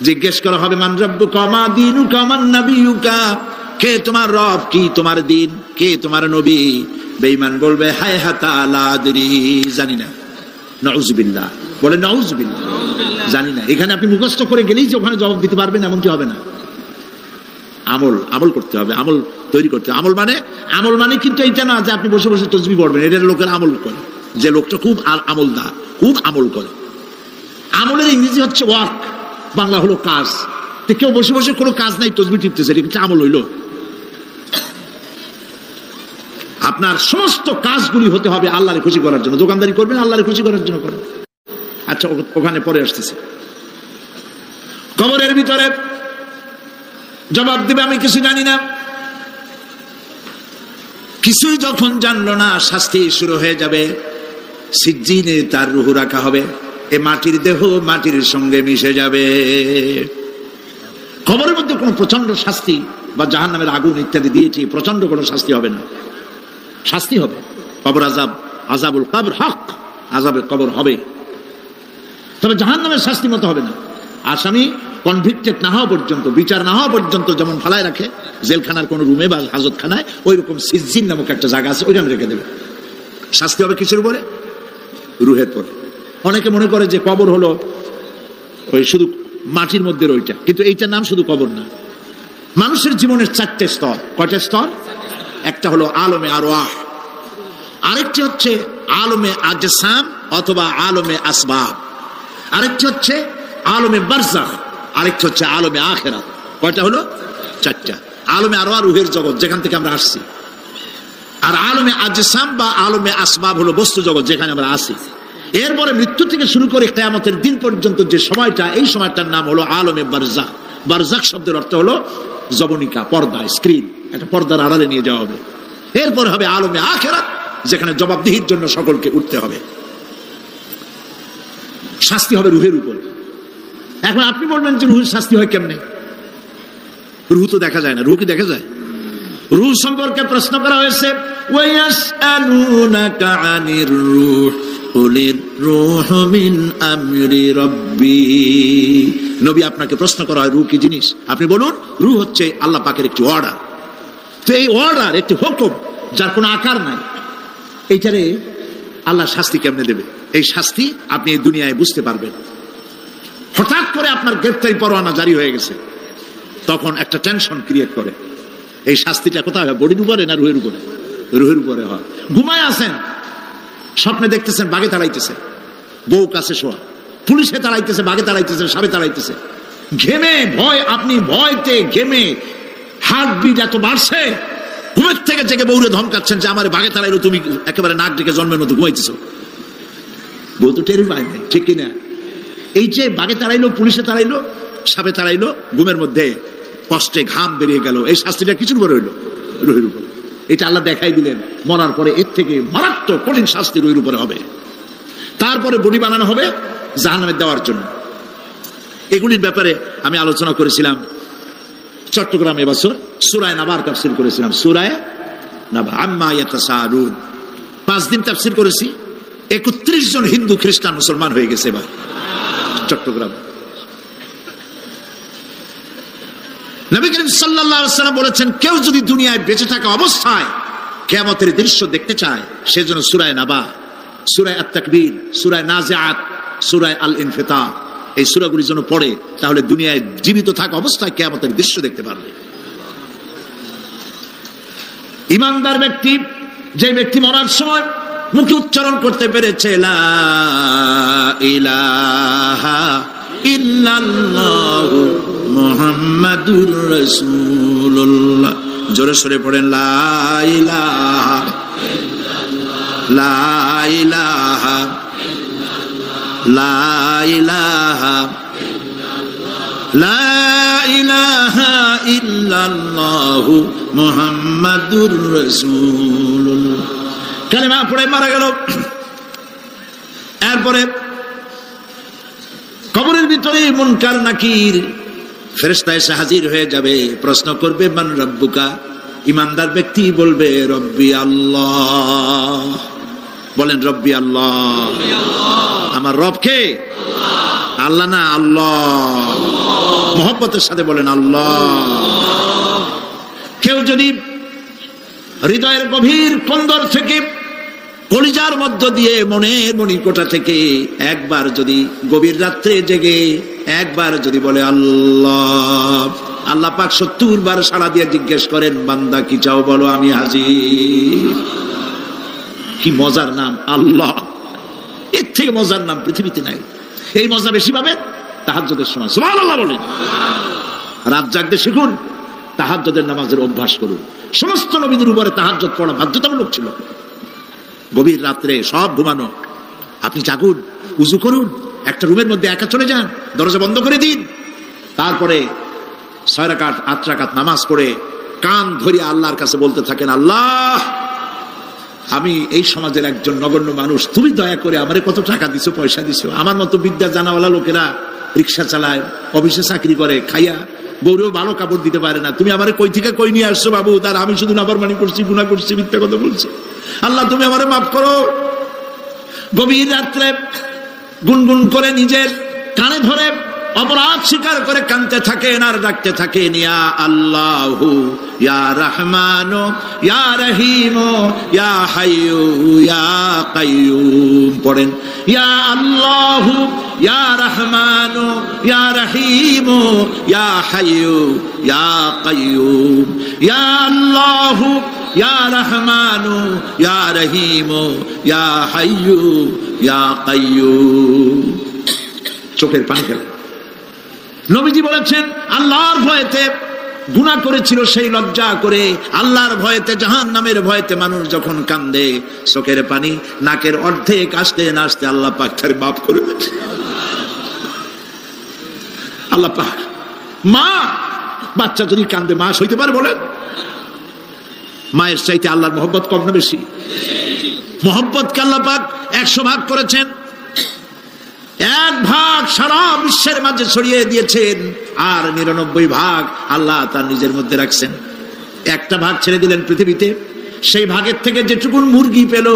জিজ্ঞেস করা হবে মান রাব্বুকা মা দীনুকা মান নাবিয়ুকা, কে তোমার রব, কি তোমার দিন, কে তোমার নবী? বেঈমান বলবে হায় হাতা লা আদরি, জানি না। নাউযুবিল্লাহ, বলে নাউযুবিল্লাহ, জানি না। এখানে আপনি মুখস্থ করে গেলেই যে ওখানে জবাব দিতে পারবেন এমনটি হবে না। আমল করতে হবে, আমল তৈরি করতে হবে। আমল মানে কিন্তু এইটা না যে আপনি বসে বসে তসবিহ পড়বেন, এটার লোকের আমল করে, যে লোকটা খুব আমলদার, খুব আমল করে। আমলের ইংরেজি হচ্ছে ওয়ার্ক, বাংলা হলো কাজ। তো কেউ বসে বসে কোনো কাজ নাই তসবিহ টিপতেছে, এটা কিন্তু আমল হইল। আপনার সমস্ত কাজগুলি হতে হবে আল্লাহরে খুশি করার জন্য। দোকানদারি করবেন আল্লাহরে খুশি করার জন্য করেন। আচ্ছা, ওখানে পরে আসতেছে। কবরের ভিতরে জবাব দিবে আমি কিছু জানি না। কিছুই যখন জানলো না, শাস্তি শুরু হয়ে যাবে। সিজ্জিনে তার রূহ রাখা হবে, এ মাটির দেহ মাটির সঙ্গে মিশে যাবে। কবরের মধ্যে কোনো প্রচন্ড শাস্তি বা জাহান্নামের আগুন ইত্যাদি দিয়েছি, প্রচন্ড কোনো শাস্তি হবে না। শাস্তি হবে কবর আযাব, আযাবুল কবর হক, আযাবের কবর হবে, তবে জাহান্নামের শাস্তি মতো হবে না। আসামি কনভিক্টেড না হওয়া পর্যন্ত, বিচার না হওয়া পর্যন্ত যেমন ফালায় রাখে জেলখানার কোন রুমে বা হাজতখানায়, ওই রকম সিজ্জিন নামক একটা জায়গা আছে, ওইখানে রেখে দেবে। শাস্তি হবে কিসের উপরে? রুহের পরে। অনেকে মনে করে যে কবর হলো ওই শুধু মাটির মধ্যে ওইটা, কিন্তু এইটার নাম শুধু কবর না। মানুষের জীবনের 4টে স্তর। কয়টা স্তর? একটা হলো আলমে আরওয়াহ, আরেকটি হচ্ছে আলমে আজসাম অথবা আলমে আসবাব, আরেকটি হচ্ছে আলমে বারজাখ, আরেকটি হচ্ছে আলমে আখিরাত। কয়টা হলো? 4টা। আলমে আরওয়াহ রুহের জগৎ, যেখান থেকে আমরা আসছি, আর আলমে আজসাম বা আলমে আসবাব হলো বস্তু জগৎ, যেখানে আমরা আছি। এরপরে মৃত্যু থেকে শুরু করে কিয়ামতের দিন পর্যন্ত যে সময়টা, এই সময়টার নাম হলো আলমে বারজাখ। বারজাখ শব্দের অর্থ হলো জবনিকা, পর্দা, স্ক্রিন, একটা পর্দার আড়ালে নিয়ে যাওয়া হবে। এরপর হবে আলমে আখিরাত, যেখানে জবাবদিহির জন্য সকলকে উঠতে হবে। শাস্তি হবে রুহের উপর। এখন আপনি বলবেন যে রুহের শাস্তি হয় কেমনে? রুহ তো দেখা যায় না। রুহ কি দেখা যায়? রুহ সম্পর্কে প্রশ্ন করা হয়েছে, ওয়ায়াসআলুনাকা আনির রূহ কুলির রূহু মিন আমরি রাব্বি। নবী, আপনাকে প্রশ্ন করা হয় রূহ কি জিনিস, আপনি বলুন রূহ হচ্ছে আল্লাহ পাকের একটি অর্ডার। তো এই অর্ডার, একটি হুকুম, যার কোনো আকার নাই, এইটারে আল্লাহ শাস্তি কেমনে দেবে? এই শাস্তি আপনি এই দুনিয়ায় বুঝতে পারবেন। হঠাৎ করে আপনার গ্রেফতারি পরোয়ানা জারি হয়ে গেছে, তখন একটা টেনশন ক্রিয়েট করে। এই শাস্তিটা কোথায় হয়? বডির উপরে না রুহের উপরে? রুহের উপরে হয়। ঘুমায় আছেন, স্বপ্নে দেখতেছেন বাঘে তাড়াইতেছে, বউ কাছে শোয়া, পুলিশে তাড়াইতেছে, বাঘে তাড়াইতেছে, সাপে তাড়াইতেছে, ঘেমে ভয়, আপনি ভয়তে ঘেমে হার্টবিট এত বাড়ছে, ঘুমের থেকে জেগে বউরে ধমকাচ্ছেন যে আমার বাঘে তাড়াইলো, তুমি একেবারে নাক ডেকে জন্মের মতো ঘুমাইতেছ। বউ তো টেরি পায় নাই, ঠিক কিনা? এই যে বাঘে তাড়াইলো, পুলিশে তাড়াইলো, সাপে তাড়াইলো, ঘুমের মধ্যে কষ্টে ঘাম বেরিয়ে গেল, এই শাস্তিটা কিছুর উপরে হইলো? রুহের উপরে। এটা আল্লাহ দেখাই দিলেন, মরার পরে এর থেকে মারাত্মক কঠিন শাস্তি রুহের উপরে হবে। তারপরে বডি বানানো হবে জাহান্নামে দেওয়ার জন্য। এগুলির ব্যাপারে আমি আলোচনা করেছিলাম চট্টগ্রামে এবছর সূরা নাবার তাফসীর করেছিলাম। সূরা নাবা আম্মা ইয়াতাসাআলুন 5 দিন তাফসীর করেছি। 31 জন হিন্দু খ্রিস্টান মুসলমান হয়ে গেছে এবার চট্টগ্রাম। নবী করিম সাল্লাল্লাহু আলাইহি ওয়াসাল্লাম বলেছেন, কেউ যদি দুনিয়ায় বেঁচে থাকা অবস্থায় কিয়ামতের দৃশ্য দেখতে চায়, সেজন্য সূরা নাবা, সূরা আত-তাকবীর, সূরা নাজিআত, সূরা আল-ইনফিতার এই সূরাগুলি যেন পড়ে, তাহলে দুনিয়ায় জীবিত থাকা অবস্থায় কিয়ামতের দৃশ্য দেখতে পারবে। ঈমানদার ব্যক্তি, যে ব্যক্তি মরার সময় মুখে উচ্চারণ করতে পেরেছে লা ইলাহা ইল্লাল্লাহু মুহাম্মাদুর রাসূলুল্লাহ, জোরে সরে পড়েন লা ইলাহা লা ইলাহা লা ইলাহা লা ইলাহা ইল্লাল্লাহু মুহাম্মাদুর রাসূলুল্লাহ কালেমা পড়ে মারা গেল। এরপরে কবরের ভিতরে মুনকার নাকির ফেরেশতা এসে হাজির হয়ে যাবে, প্রশ্ন করবে মান রব্বুকা। ঈমানদার ব্যক্তি বলবে রব্বি আল্লাহ। বলেন রব্বি আল্লাহ। আমার রব কে? আল্লাহ না, আল্লাহ। মহব্বতের সাথে বলেন আল্লাহ। কেউ যদি হৃদয়ের গভীর কন্দর থেকে, কলিজার মধ্য দিয়ে, মনের মণিকোঠা থেকে একবার যদি গভীর রাত্রে জেগে একবার যদি বলে আল্লাহ, আল্লাহ পাক 70 বার সাড়া দিয়ে জিজ্ঞেস করেন, বান্দা কি চাও বলো, আমি হাজির। কি মজার নাম আল্লাহ, এর থেকে মজার নাম পৃথিবীতে নাই। এই মজা বেশি পাবেন তাহাজ্জুদের সময়। সুবহানাল্লাহ বলেন। রাত জাগতে শিখুন, তাহাজ্জুদের নামাজের অভ্যাস করুন। সমস্ত নবীদের উপরে তাহাজ্জুদ পড়া বাধ্যতামূলক ছিল। গভীর রাত্রে সব ঘুমানো, আপনি জাগুন, উজু করুন, একটা রুমের মধ্যে একা চলে যান, দরজা বন্ধ করে দিন, তারপরে 6 রাকাত 8 রাকাত নামাজ পড়ে কান ধরিয়া আল্লাহর কাছে বলতে থাকেন, আল্লাহ আমি এই সমাজের একজন নগণ্য মানুষ, তুমি দয়া করে আমারে কত টাকা দিছো, পয়সা দিছো, আমার মতো বিদ্যা জানাওয়ালা লোকেরা রিক্সা চালায়, অফিসে চাকরি করে, খাইয়া বউরেও ভালো কাপড় দিতে পারে না, তুমি আমারে কই থেকে কই নিয়ে আসছো বাবু, তার আমি শুধু নাফরমানি করছি, গুনাহ করছি, মিথ্যা কথা বলছি, আল্লাহ তুমি আমারে মাফ করো। গভীর রাত্রে গুনগুন করে নিজের কানে ধরে অপরাধ স্বীকার করে কাঁদতে থাকেন আর ডাকতে থাকেন, ইয়া আল্লাহু ইয়া রহমানু ইয়া রহিমু ইয়া হাইয়ু ইয়া কাইয়ুম। পড়েন ইয়া আল্লাহু ইয়া রহমানু ইয়া রহিমু ইয়া হাইয়ু ইয়া কাইয়ুম, ইয়া আল্লাহু ইয়া রহমানু ইয়া রহিমু ইয়া হাইয়ু ইয়া কাইয়ুম। চোখের পানি ফেলে। নবীজি বলেছেন, আল্লাহর ভয়েতে গুনাহ করেছিল সেই লজ্জা করে, আল্লাহর ভয়েতে, জাহান্নামের ভয়েতে মানুষ যখন কান্দে, চোখের পানি নাকের অর্ধেক আসতে না আসতে আল্লাহ পাক তার মাফ করে দেন। আল্লাহ পাক, মা বাচ্চা যদি কান্দে মা সইতে পারে? বলেন, মায়ের চাইতে আল্লাহর মহব্বত কম না বেশি? মহব্বতকে আল্লাহ পাক 100 ভাগ করেছেন, 1 ভাগ সারা বিশ্বের মাঝে ছড়িয়ে দিয়েছেন, আর 99 ভাগ আল্লাহ তার নিজের মধ্যে রাখছেন। 1টা ভাগ ছেড়ে দিলেন পৃথিবীতে, সেই ভাগের থেকে যেটুকুন মুরগি পেল,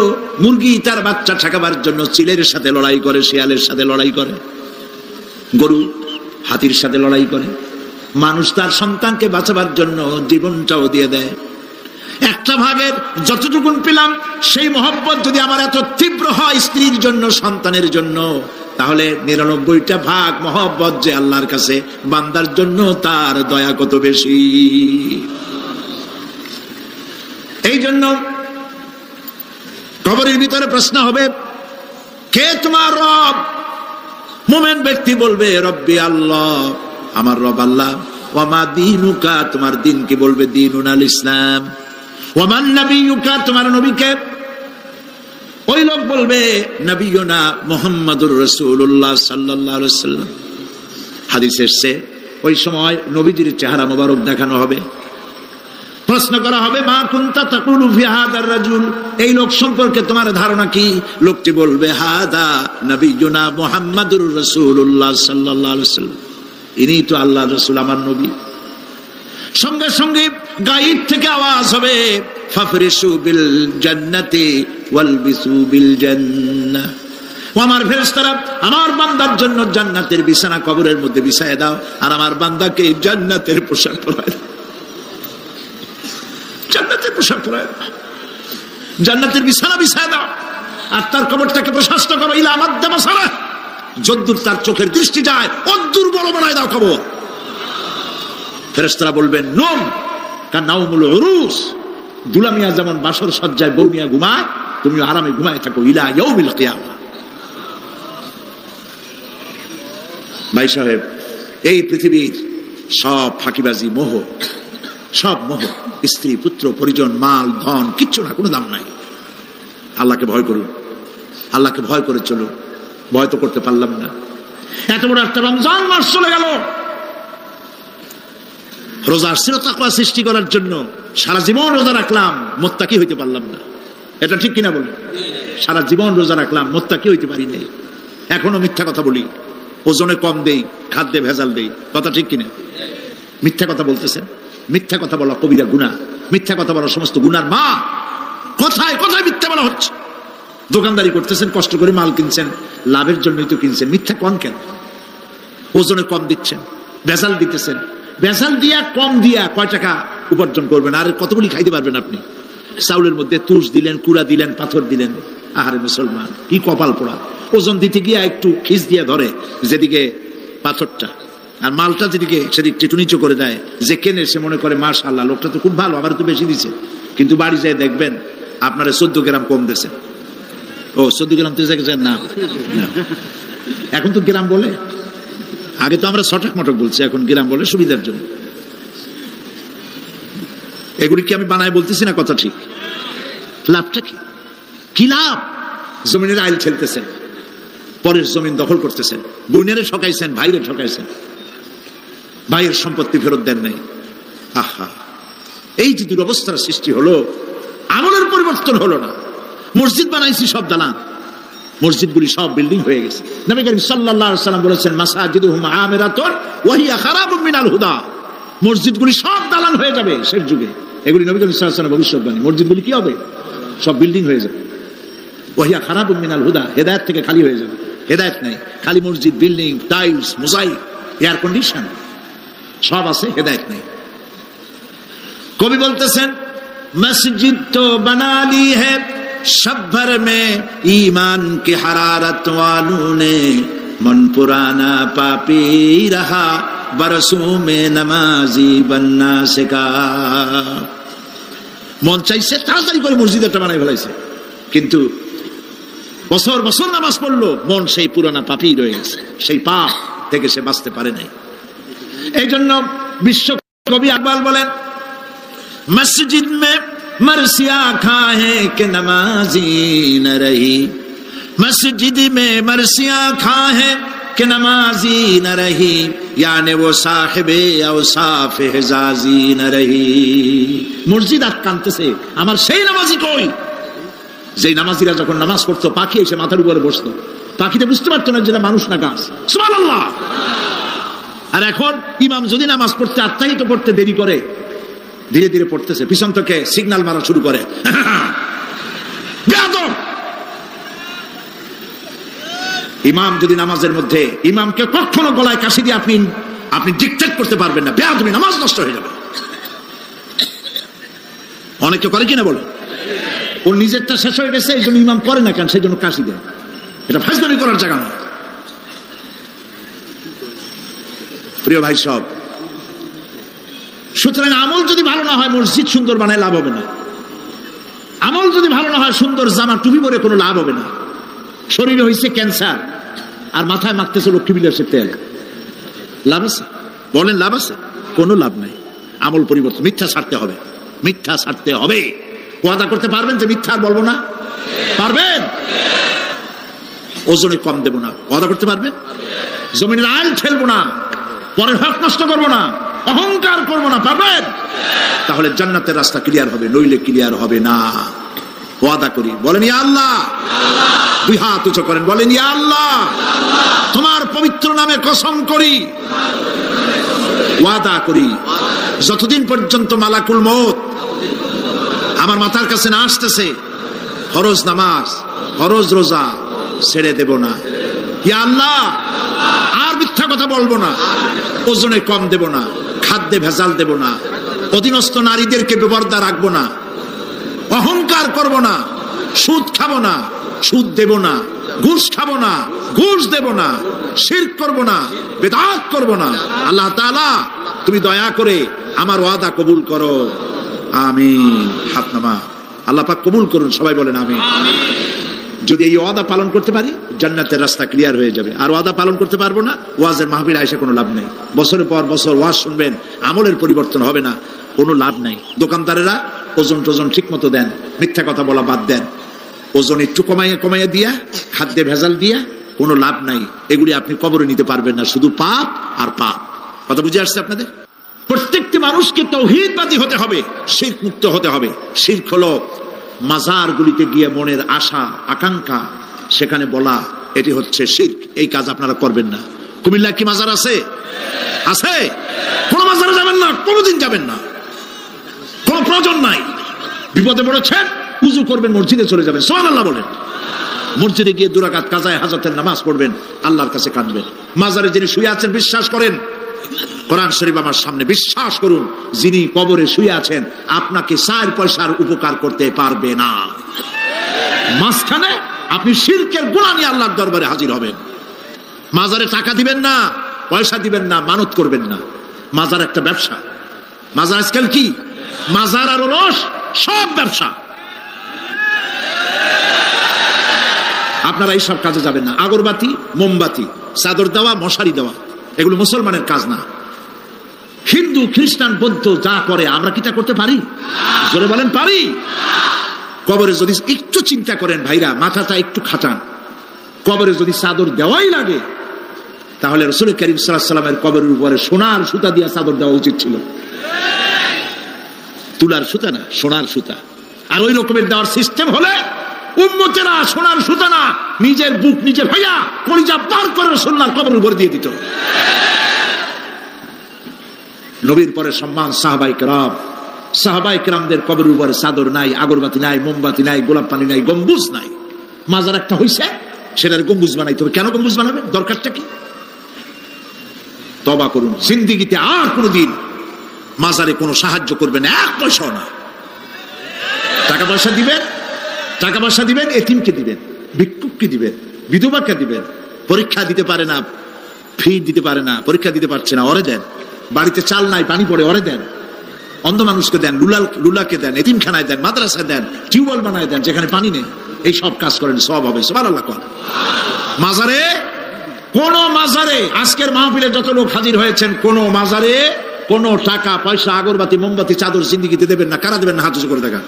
মুরগি তার বাচ্চা ঠেকাবার জন্য চিলের সাথে লড়াই করে, শিয়ালের সাথে লড়াই করে, গরু হাতির সাথে লড়াই করে, মানুষ তার সন্তানকে বাঁচাবার জন্য জীবনটাও দিয়ে দেয়। 1টা ভাগের যতটুকুন পেলাম, সেই মহব্বত যদি আমার এত তীব্র হয় স্ত্রীর জন্য, সন্তানের জন্য, তাহলে 99টা ভাগ মহব্বত যে আল্লাহর কাছে বান্দার জন্য, তার দয়া কত বেশি। এই জন্য কবরের ভিতরে প্রশ্ন হবে, কে তোমার রব? মুমিন ব্যক্তি বলবে রব্বি আল্লাহ, আমার রব আল্লাহ। ওয়ামা দীনুকা, তোমার দিন কি? বলবে দীনুনাল ইসলাম। ওয়ামান নবিয়ুকা, তোমার নবীকে? ওই লোক বলবে নবিয়ুনা মুহাম্মাদুর রাসূলুল্লাহ সাল্লাল্লাহু আলাইহি ওয়াসাল্লাম। হাদিসে এসেছে, ওই সময় নবীজির চেহারা মোবারক দেখানো হবে, প্রশ্ন করা হবে, মা কুনতা তাকুলু ফি হাদার রাজুল, এই লোক সম্পর্কে তোমার ধারণা কি? লোকটি বলবে হাদা নবিয়ুনা মুহাম্মাদুর রাসূলুল্লাহ সাল্লাল্লাহু আলাইহি ওয়াসাল্লাম। ইনি তো আল্লাহ রাসূল, আমার নবী। সঙ্গে সঙ্গে গায়েব থেকে আওয়াজ হবে, ফাফরিশু বিল জান্নাতি ওয়ালবিসু বিল জান্নাহ। ও আমার ফেরেশতারা, আমার বান্দার জন্য জান্নাতের বিছানা কবরের মধ্যে বিছায় দাও, আর আমার বান্দাকে জান্নাতের পোশাক পরায় দাও। জান্নাতের পোশাক পরায় দাও, জান্নাতের বিছানা বিছায় দাও, আর তার কবরটাকে প্রশস্ত করো। ইলা মাদ্দা বাসারা, যদ্দূর তার চোখের দৃষ্টি যায় অদ্দূর বড় বানায় দাও কবর। ফেরেশতারা বলবেন, নম কানাউমুল উরুস, দুলামিয়া যেমন বাসর সজ্জায় বৌমিয়া ঘুমায়, তুমি আরামে ঘুমায় থাকো ইলা ইয়াউমিল কিয়ামা। ভাই সাহেব, এই পৃথিবীর সব ফাঁকিবাজি, মোহ, সব মোহ, স্ত্রী, পুত্র, পরিজন, মাল, ধন, কিচ্ছু না, কোনো দাম নাই। আল্লাহকে ভয় করুন, আল্লাহকে ভয় করে চলুন। ভয় তো করতে পারলাম না। এত বড় একটা রমজান মাস চলে গেল, রোজা আসছিল তাকওয়া সৃষ্টি করার জন্য, সারা জীবন রোজা রাখলাম, মুত্তাকি হইতে পারলাম না। এটা ঠিক কিনা বলুন? সারা জীবন রোজা রাখলাম, মুত্তাকি হইতে পারি নাই। এখনো মিথ্যা কথা বলি, ওজনে কম দেই, খাদ্যে ভেজাল দেই, কথা ঠিক কিনা? মিথ্যা কথা বলতেছেন। মিথ্যা কথা বলা কবিরা গুনাহ, মিথ্যা কথা বলা সমস্ত গুনার মা। কথায় কথায় মিথ্যা বলা হচ্ছে। দোকানদারি করতেছেন, কষ্ট করে মাল কিনছেন, লাভের জন্যই তো কিনছেন, মিথ্যা কোন কেন? ওজনে কম দিচ্ছেন, ভেজাল দিতেছেন, ভেজাল দিয়া কম দিয়া কয় টাকা উপার্জন করবেন? আর কতগুলি খাইতে পারবেন আপনি? চাউলের মধ্যে তুষ দিলেন, কুড়া দিলেন, পাথর দিলেন। আহারে মুসলমান, কি কপাল পোড়া! ওজন দিতে গিয়া একটু খিস দিয়া ধরে যেদিকে পাথরটা, আর মালটা যেদিকে সেদিকে একটু নিচু করে দেয়। যে কেনে সে মনে করে মাশাআল্লাহ, লোকটা তো খুব ভালো, আবার তো বেশি দিছে। কিন্তু বাড়ি যায় দেখবেন আপনারা 14 গ্রাম কম দিয়েছেন। ও 14 গ্রাম তো না, এখন তো গ্রাম বলে। আগে তো আমরা ছটক মটক বলছি, এখন গ্রাম বলে সুবিধার জন্য। এগুলি কি আমি বানায় বলতেছি না? কথা ঠিক। লাভটা কি? কি লাভ? জমিনের আইল ঠেলতেছেন, পরের জমিন দখল করতেছেন, বোনেরে ঠকাইছেন, ভাইরে ঠকাইছেন, ভাইয়ের সম্পত্তি ফেরত দেন নাই। আহা, এই যে দুরবস্থার সৃষ্টি হলো, আমলের পরিবর্তন হলো না। মসজিদ বানাইছি সব দালান, মসজিদগুলি সব বিল্ডিং হয়ে গেছে। নবী করিম সাল্লাল্লাহু আলাইহি ওয়াসাল্লাম বলেছেন, মাসাজিদুহুম আমিরাতুন ওয়া হিয়া খারাবুম মিনাল হুদা। মসজিদগুলি সব দালান হয়ে যাবে শেষ যুগে। এগুলি নবী করিম সাল্লাল্লাহু আলাইহি ওয়াসাল্লাম ভবিষ্যৎবাণী। মসজিদগুলি কি হবে? সব বিল্ডিং হয়ে যাবে। ওয়া হিয়া খারাবুম মিনাল হুদা, হেদায়েত থেকে খালি হয়ে যাবে। হেদায়েত নাই, খালি মসজিদ, building, tiles, mosaic, air condition সব আছে, হেদায়েত নাই। কবি বলতেছেন, মসজিদ তো বানা লি হ্যায় शब भर में ईमान की हरारत वालों ने, मन पुराना पापी रहा बरसों में नमाजी बनना सिखा। মন চাইছে তাড়াতাড়ি করে মসজিদ একটা বানাই ফেলাইছে, কিন্তু বছর বছর নামাজ পড়লো, মন সেই পুরানা পাপী রয়ে গেছে, সেই পাপ থেকে সে বাঁচতে পারে নাই। এই জন্য বিশ্ব কবি আকবাল বলেন, মসজিদ মে मरसिया खाए के नमाजी न रही, मस्जिद में मरसिया खाए के नमाजी न रही, यानी वो साहिबे औसाफ हिजाजी न रही। মসজিদ আটকানতেছে, আমার সেই নামাজি কই? যেই নামাজিরা যখন নামাজ পড়তো, পাখি এসে মাথার উপরে বসতো, পাখিতে বুঝতে পারতো না যেটা মানুষ না গাছ। সুবহানাল্লাহ। আর এখন ইমাম যদি নামাজ পড়তে আত্মাহিত পড়তে দেরি করে, ধীরে ধীরে পড়তেছে, পিছন থেকে সিগন্যাল মারা শুরু করে। ইমাম যদি নামাজের মধ্যে, ইমামকে কখনো গলায় কাশি দিয়ে আপনি ডিকটেট করতে পারবেন না, বেয়াদবি, নামাজ নষ্ট হয়ে যাবে। অনেকে করে কিনা বলো, ওর নিজেরটা শেষ হয়ে গেছে, এই জন্য ইমাম করে না কেন, সেই জন্য কাশি দেয়। এটা ফাজলামি করার জায়গা নয়। প্রিয় ভাই সব, সুতরাং আমল যদি ভালো না হয়, মসজিদ সুন্দর বানায় লাভ হবে না। আমল যদি ভালো না হয়, সুন্দর জামা টুপি পরে কোনো লাভ হবে না। শরীরে হয়েছে ক্যান্সার, আর মাথায় মাখতেছে লক্ষ্মী বিলাসের তেল, লাভ আছে? বলেন লাভ আছে? কোনো লাভ নাই। আমল পরিবর্তন, মিথ্যা ছাড়তে হবে, মিথ্যা ছাড়তে হবে। ওয়াদা করতে পারবেন যে মিথ্যা আর বলবো না? পারবেন? ওজনে কম দেব না, ওয়াদা করতে পারবেন? জমিনের আইল ঠেলবো না, পরের হক নষ্ট করবো না, অহংকার করবো না, পারবেন? তাহলে জান্নাতের রাস্তা ক্লিয়ার হবে, নইলে ক্লিয়ার হবে না। ওয়াদা করি, বলেন ইয়া আল্লাহ। দুই হাত উঁচু করেন, বলেন ইয়া আল্লাহ, তোমার পবিত্র নামে কসম করি ওয়াদা করি যতদিন পর্যন্ত মালাকুল মউত আমার মাথার কাছে না আসতেছে, ফরজ নামাজ ফরজ রোজা ছেড়ে দেব না। ইয়া আল্লাহ, আর মিথ্যা কথা বলবো না, ওজনে কম দেব না, খাদ্যে ভেজাল দেব না, অধীনস্থ নারীদেরকে বেপরদা রাখবো না, অহংকার করব না, সুদ খাবো না, সুদ দেব না, ঘুষ খাবো না, ঘুষ দেব না, শিরক করব না, বিদআত করব না। আল্লাহ তাআলা তুমি দয়া করে আমার ওয়াদা কবুল করো, আমিন। হাত নামা। আল্লাহ পাক কবুল করুন, সবাই বলেন আমিন। যদি এই ওয়াদা পালন করতে পারি জান্নাতের রাস্তা ক্লিয়ার হয়ে যাবে। আর ওয়াদা পালন করতে পারবো না, ওয়াজের মাহফিলে আইসা কোনো লাভ নেই। বছরের পর বছর ওয়াজ শুনবেন, আমলের পরিবর্তন হবে না, কোনো লাভ নাই। দোকানদারেরা ওজন টোজন ঠিক মতো দেন, মিথ্যা কথা বলা বাদ দেন, ওজন একটু কমাইয়া দিয়া, খাদ্যে ভেজাল দিয়া কোনো লাভ নাই। এগুলি আপনি কবরে নিতে পারবেন না, শুধু পাপ আর পাপ। কথা বুঝে আসছে আপনাদের? প্রত্যেকটি মানুষকে তাওহীদবাদী হতে হবে, শিরক মুক্ত হতে হবে। শিরক হলো মাজার গুলিতে গিয়ে মনের আশা আকাঙ্ক্ষা সেখানে বলা, এটি হচ্ছে শিরক। এই কাজ আপনারা করবেন না। কুমিল্লা কি মাজার আছে? আছে? কোন মাজারে যাবেন না, কোনোদিন যাবেন না, কোন প্রয়োজন নাই। বিপদে পড়েছেন, উযু করবেন, মসজিদে চলে যাবেন, সুবহানাল্লাহ বলেন। মসজিদে গিয়ে 2 রাকাত কাজায়ে হাজাতের নামাজ পড়বেন, আল্লাহর কাছে কাঁদবেন। মাজারে যিনি শুয়ে আছেন বিশ্বাস করেন, কোরআন শরীফ আমার সামনে, বিশ্বাস করুন, যিনি কবরে শুয়ে আছেন আপনাকে 4 পয়সার উপকার করতে পারবে না। মাঝখানে আপনি শিরকের গুনাহ নিয়ে আল্লাহর দরবারে হাজির হবেন। মাজারে টাকা দিবেন না, পয়সা দিবেন না, মানত করবেন না। মাজার একটা ব্যবসা। মাজার আজকাল কি? মাজার আর রস সব ব্যবসা। আপনারা এই সব কাজে যাবেন না। আগরবাতি, মোমবাতি, চাদর দেওয়া, মশারি দেওয়া, এগুলো মুসলমানের কাজ না। হিন্দু, খ্রিস্টান, বৌদ্ধ যা করে আমরা কি তা করতে পারি? জোরে বলেন পারি? কবরে যদি একটু চিন্তা করেন ভাইরা, মাথাটা একটু খাটান, কবরে যদি চাদর দেওয়াই লাগে তাহলে রাসূল করিম সাল্লাল্লাহু আলাইহি ওয়াসাল্লামের কবরের উপরে সোনার সুতা দিয়ে চাদর দেওয়া উচিত ছিল। তুলার সুতা না, সোনার সুতা। আর ওই রকমের দেওয়ার সিস্টেম হলে উম্মতেরা সোনার সুতা না, নিজের বুক নিজে ভাইয়া কলিজা পার করে রাসূলুল্লাহর কবরের উপর দিয়ে দিত। নবীর পরে সম্মান সাহাবায়ে কেরাম। সাহাবায়ে কেরামদের কবরের উপরে চাদর নাই, আগরবাতি নাই, মোমবাতি নাই, গোলাপ পানি নাই, গম্বুজ নাই। মাজার একটা হইছে, সেটার গম্বুজ বানাইতে হবে। কেন গম্বুজ বানাবে? দরকারটা কি? তওবা করুন, জিন্দেগিতে আর কোনোদিন মাজারে কোনো সাহায্য করবেন, 1 পয়সাও না। টাকা পয়সা দিবেন, টাকা পয়সা দিবেন, এতিমকে দিবেন, ভিক্ষুককে দিবেন, বিধবাকে দিবেন। পরীক্ষা দিতে পারে না, ফি দিতে পারে না, পরীক্ষা দিতে পারছে না, ওরে দেন। বাড়িতে চাল নাই, পানি পড়ে, ওরে দেন। অন্ধ মানুষকে দেন, লুলাকে দেন, এতিমখানায় দেন, মাদ্রাসায় দেন, টিউবওয়েল বানায় দেন যেখানে পানি নেই। এই সব কাজ করেন, সব হবে। সুবহানাল্লাহ। মাজারে, কোন মাজারে, আজকের মাহফিলে যত লোক হাজির হয়েছেন, কোন মাজারে কোনো টাকা পয়সা, আগরবাতি, মোমবাতি, চাদর জিন্দেগিতে দেবেন না। কারা দেবেন না? হাত উঁচু করে দেখা।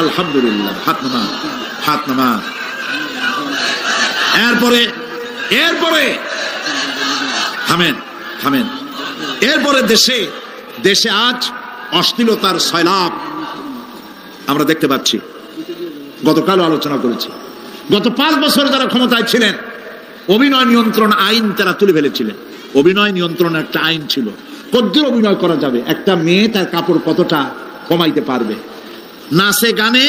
আলহামদুলিল্লাহ। হাত নামা, হাত নামা। এরপরে থামেন, থামেন। এরপরে দেশে আজ অশ্লীলতার সয়লাব আমরা দেখতে পাচ্ছি। গতকালও আলোচনা করেছি। গত 5 বছর যারা ক্ষমতায় ছিলেন, অভিনয় নিয়ন্ত্রণ আইন তারা তুলে ফেলেছিলেন। অভিনয় নিয়ন্ত্রণ একটা আইন ছিল, কতদূর অভিনয় করা যাবে, একটা মেয়ে তার কাপড় কতটা কমাইতে পারবে, নাচে গানে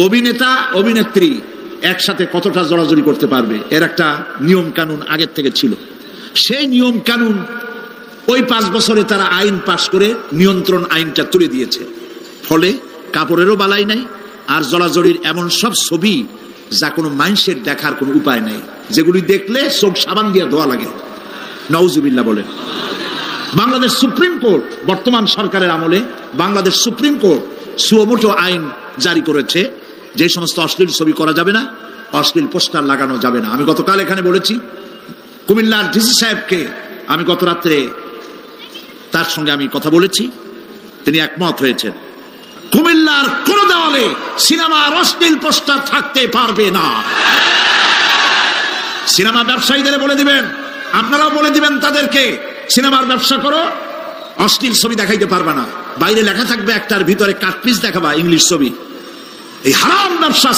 অভিনেতা অভিনেত্রী একসাথে কতটা জড়াজড়ি করতে পারবে, এর একটা নিয়ম কানুন আগের থেকে ছিল। সেই নিয়ম কানুন ওই 5 বছরে তারা আইন পাশ করে নিয়ন্ত্রণ আইনটা তুলে দিয়েছে। ফলে কাপড়েরও বালাই নাই, আর জড়াজড়ির এমন সব ছবি যা কোনো মানুষের দেখার কোনো উপায় নাই, যেগুলি দেখলে চোখ সাবান দিয়ে ধোয়া লাগে। নাউজুবিল্লাহ বলেন। বাংলাদেশ সুপ্রিম কোর্ট, বর্তমান সরকারের আমলে বাংলাদেশ সুপ্রিম কোর্ট সুমোটো আইন জারি করেছে, যে সমস্ত অশ্লীল ছবি করা যাবে না, অশ্লীল পোস্টার লাগানো যাবে না। আমি গতকাল এখানে বলেছি, কুমিল্লার ডিসি সাহেবকে আমি গত রাত্রে তার সঙ্গে আমি কথা বলেছি, তিনি একমত হয়েছেন। কুমিল্লার কোন দেওয়ালে সিনেমার অশ্লীল পোস্টার থাকতে পারবে না। সিনেমা ব্যবসায়ীদের বলে দিবেন, আপনারাও বলে দিবেন তাদেরকে, সিনেমার ব্যবসা করো, অশ্লীল ছবি দেখাইতে পারবে না। বাইরে লেখা থাকবে একটার, ভিতরে কাটপিস দেখাবা ইংলিশ ছবি। এই হারাম ব্যবসা,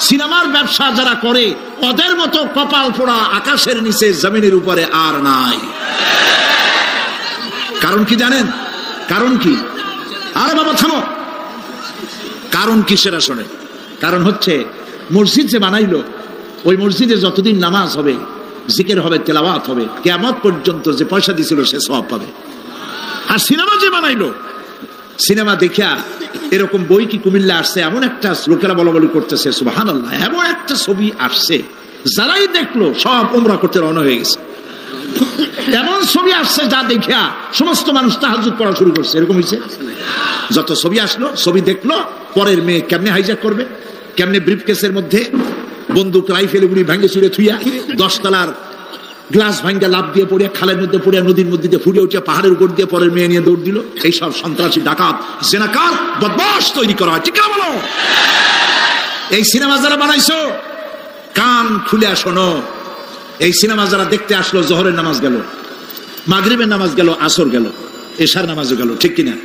সিনেমার ব্যবসা যারা করে ওদের মতো কপাল পোড়া আকাশের নিচে জমিনের উপরে আর নাই। কারণ কি জানেন? কারণ কি? আরে বাবা থামো, কারণ কি সেটা শোনে। কারণ হচ্ছে মসজিদ যে বানাইলো, ওই মসজিদে যতদিন নামাজ হবে, জিকির হবে, তেলাওয়াত হবে, কিয়ামত পর্যন্ত যে পয়সা দিছিল সে সওয়াব পাবে। আর সিনেমা যে বানাইলো, সিনেমা দেখিয়া এরকম বই কি কুমিল্লা আসছে, এমন একটা লোকেরা বলা বলি করতেছে সুবহানাল্লাহ, এমন একটা ছবি আসছে যারাই দেখলো সব উমরা করতে রওনা হয়ে গেছে। এমন ছবি আসছে যা দেখিয়া সমস্ত মানুষ তাহাজ্জুদ পড়া শুরু করছে। এরকম হয়েছে। যত ছবি আসলো, ছবি দেখলো, পরের মেয়ে কেমনে হাইজ্যাক করবে, কেমনে ব্রিফকেসের মধ্যে বন্দুক রাইফেল গুলি ভাঙ্গে চুরে থুইয়া 10 তলার গ্লাস ভাঙ্গা লাভ দিয়ে পড়িয়া, খালের মধ্যে পড়িয়া, নদীর মধ্যে দিয়ে ফুটে উঠিয়া পাহাড়ের উপর দিয়ে পরের মেয়ে নিয়ে দৌড় দিল। এইসব সন্ত্রাসী, ডাকাত, জেনাকার, বদমাশ তৈরি করা হয়। ঠিক না বলো? এই সিনেমা যারা বানাইছো, কান খুলে শোনো। এই সিনেমা যারা দেখতে আসলো, জোহরের নামাজ গেল, মাগরিবের নামাজ গেল, আসর গেল, এশার নামাজও গেল, ঠিক কিনা?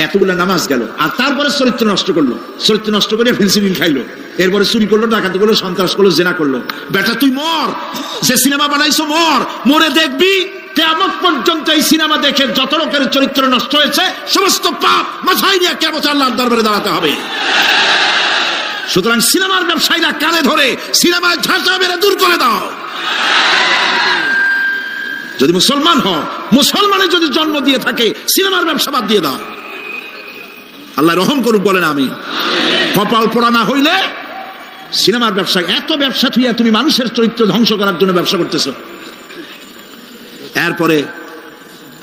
এতগুলা নামাজ গেল, আর তারপরে চরিত্র নষ্ট করলো। চরিত্র নষ্ট করে ফেন্সিডিল খাইলো, এরপরে চুরি করলো, ডাকাতি করলো, সন্ত্রাস করলো, জেনা করলো। বেটা তুই মর, যে সিনেমা বানাইছো মর, মরে দেখবি কিয়ামত পর্যন্ত এই সিনেমা দেখে যত লোকের চরিত্র নষ্ট হয়েছে সমস্ত পাপ মাথায় নিয়ে কিয়ামতে আল্লাহর দরবারে দাঁড়াতে হবে। সুতরাং সিনেমার ব্যবসায়ীরা কানে ধরে সিনেমায় ঝাঁটা মেরে দূর করে দাও। যদি মুসলমান হও, মুসলমানের যদি জন্ম দিয়ে থাকে, সিনেমার ব্যবসা বাদ দিয়ে দাও। আল্লাহ রহম করুক, বলেন আমি। কপাল পোড়া না হইলে সিনেমার ব্যবসা, এত ব্যবসা থুইয়া তুমি মানুষের চরিত্র ধ্বংস করার জন্য ব্যবসা করতেছ। এরপরে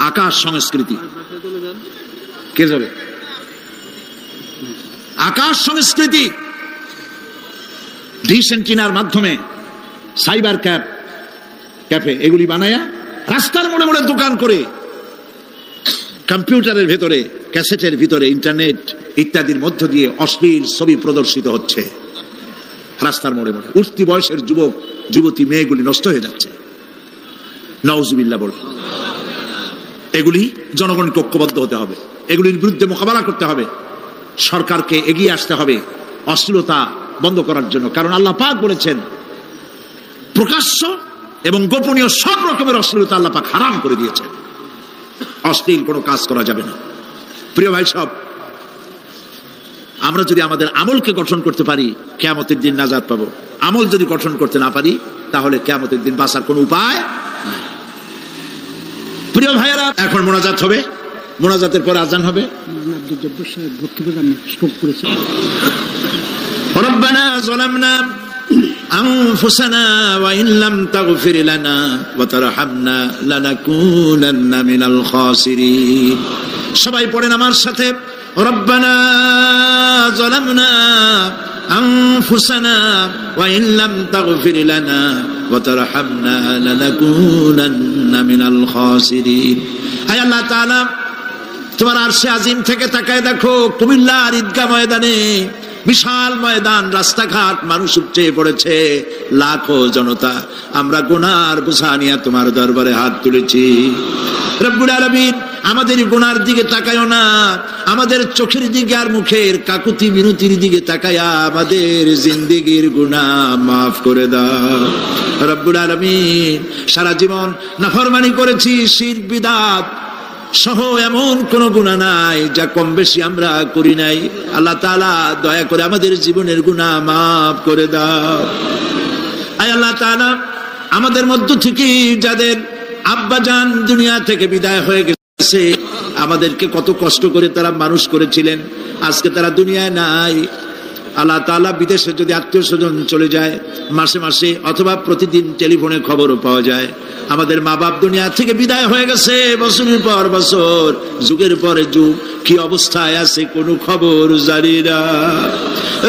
আকাশ সংস্কৃতি, কে যাবে? আকাশ সংস্কৃতি ডিশ এন্টিনার মাধ্যমে, সাইবার ক্যাফে এগুলি বানায়া রাস্তার মোড়ে মোড়ে দোকান করে, কম্পিউটারের ভেতরে, ক্যাসেটের ভিতরে, ইন্টারনেট ইত্যাদির মধ্য দিয়ে অশ্লীল ছবি প্রদর্শিত হচ্ছে। রাস্তার মোড়ে মোড়ে উঠতি বয়সের যুবক যুবতী মেয়েগুলি নষ্ট হয়ে যাচ্ছে। নাউজুবিল্লাহ বলে। এগুলি জনগণকে ঐক্যবদ্ধ হতে হবে, এগুলির বিরুদ্ধে মোকাবেলা করতে হবে, সরকারকে এগিয়ে আসতে হবে অশ্লীলতা বন্ধ করার জন্য। কারণ আল্লাহ পাক বলেছেন, প্রকাশ্য এবং গোপনীয় সব রকমের অশ্লীলতা আল্লাহ পাক হারাম করে দিয়েছেন। অশ্লীল কোনো কাজ করা যাবে না। প্রিয় ভাই সব, আমরা যদি আমাদের আমলকে গঠন করতে পারি, কিয়ামতের দিন নাজাত পাবো। আমল যদি গঠন করতে না পারি, তাহলে কিয়ামতের দিন বাঁচার কোনো উপায় নাই। প্রিয় ভাইয়েরা, এখন মোনাজাত হবে, মোনাজাতের পর আজান হবে। রব্বানা যালামনা আনফুসানা ওয়া ইন লাম তাগফির লানা ওয়া তারহামনা লানাকুনান্না মিনাল খাসিরিন। সবাই পড়েন আমার সাথে, রব্বানা যালামনা আনফুসানা ওয়া ইন লাম তাগফির লানা ওয়া তারহামনা লানাকুনান্না মিনাল খাসিরিন। হে আল্লাহ তাআলা, তোমার আরশে আজিম থেকে তাকায় দেখো, কুমিল্লার ঈদগাহ ময়দানে বিশাল ময়দান, রাস্তাঘাট, মানুষ উপচে পড়েছে, লাখো জনতা। আমরা গুনার বোঝা নিয়ে তোমার দরবারে হাত তুলেছি। রব্বুল আলামিন, আমাদের গুনার দিকে তাকায়ও না, আমাদের চোখের দিকে আর মুখের কাকুতি মিনতির দিকে তাকায়া আমাদের জিন্দেগির গুনাহ মাফ করে দাও। রব্বুল আলামিন, সারা জীবন নাফরমানি করেছি, শিরক বিদআত সহ এমন কোন গুনাহ নাই যা কম বেশি আমরা করি নাই। আল্লাহ তাআলা দয়া করে আমাদের জীবনের গুনাহ মাফ করে দাও। আয় আল্লাহ তাআলা, আমাদের মধ্য থেকে যাদের আব্বাজান দুনিয়া থেকে বিদায় হয়ে গেছে, আমাদেরকে কত কষ্ট করে তারা মানুষ করেছিলেন, আজকে তারা দুনিয়ায় নাই। আল্লাহ তাআলা, বিদেশে যদি আত্মীয় স্বজন চলে যায় মাসে মাসে অথবা প্রতিদিন টেলিফোনে খবরও পাওয়া যায়, আমাদের মা বাপ দুনিয়া থেকে বিদায় হয়ে গেছে বছরের পর বছর, যুগের পরে যুগ, কি অবস্থায় আছে কোনো খবর জানি না।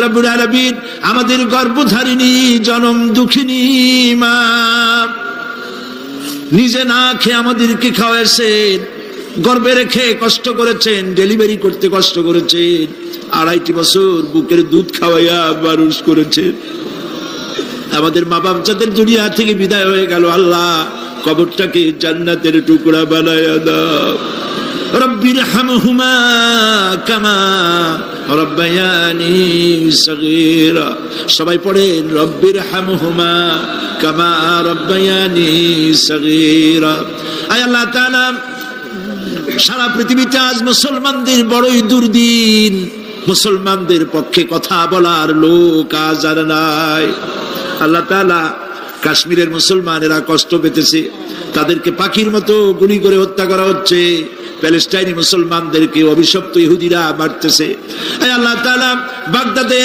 রব্বুল আলামিন, আমাদের গর্ভধারিণী জনম দুঃখিনী মা নিজে না খেয়ে আমাদেরকে খাওয়াইছেন, গর্ভে রেখে কষ্ট করেছেন, ডেলিভারি করতে কষ্ট করেছেন, 2.5 বছর বুকের দুধ খাওয়াইয়া মানুষ করেছেন। আমাদের মা বাপ যাদের দুনিয়া থেকে বিদায় হয়ে গেল, আল্লাহ কবরটাকে জান্নাতের টুকরা বানায়া দাও। রব্বিরহামহুমা কামা রব্বায়ানি সগীরা। সবাই পড়েন রব্বিরহামহুমা কামা রব্বায়ানি সগীরা। আয় আল্লাহ তাআলা, সারা পৃথিবীতে আজ মুসলমানদের বড়ই দুর্দিন, মুসলমানদের পক্ষে কথা বলার লোক আজ আর নাই। আল্লাহ তাআলা কাশ্মীরের মুসলমানেরা কষ্ট পেতেছে, তাদেরকে পাখির মতো গুলি করে হত্যা করা হচ্ছে। প্যালেস্টাইনি মুসলমানদেরকে অভিশপ্ত ইহুদিরা মারতেছে। আল্লাহ তাআলা বাগদাদে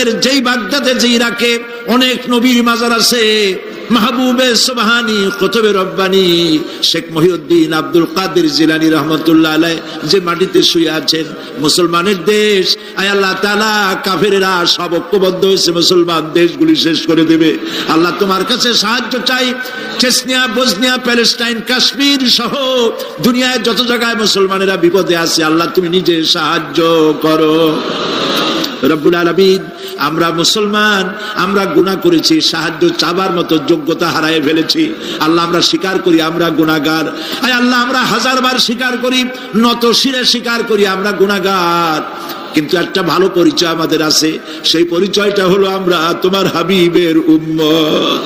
যে ইরাকে অনেক নবীর মাজার আছে, মাহবুবে সুবহানি, কুতুবে রব্বানি, শেখ মহিউদ্দিন আব্দুল কাদের জিলানী রহমতুল্লাহ আলাইহি যে মাটিতে শুয়ে আছেন, মুসলমানের দেশ। আয় আল্লাহ তাআলা, কাফেরেরা সব ঐক্যবদ্ধ হয়েছে, মুসলমান দেশগুলি শেষ করে দেবে। আল্লাহ তোমার কাছে সাহায্য চাই। চেচনিয়া, বসনিয়া, প্যালেস্টাইন, কাশ্মীর সহ দুনিয়ায় যত জায়গায় মুসলমানেরা বিপদে আছে, আল্লাহ তুমি নিজে সাহায্য করো রব্বুল আলামিন। আমরা মুসলমান, আমরা গুনাহ করেছি, সাহায্য চাবার মতো যোগ্যতা হারিয়ে ফেলেছি। আল্লাহ আমরা স্বীকার করি আমরা গুনাহগার। আয় আল্লাহ, আমরা হাজারবার স্বীকার করি, নত শিরে স্বীকার করি আমরা গুনাহগার। কিন্তু একটা ভালো পরিচয় আমাদের আছে, সেই পরিচয়টা হলো আমরা তোমার হাবিবের উম্মত।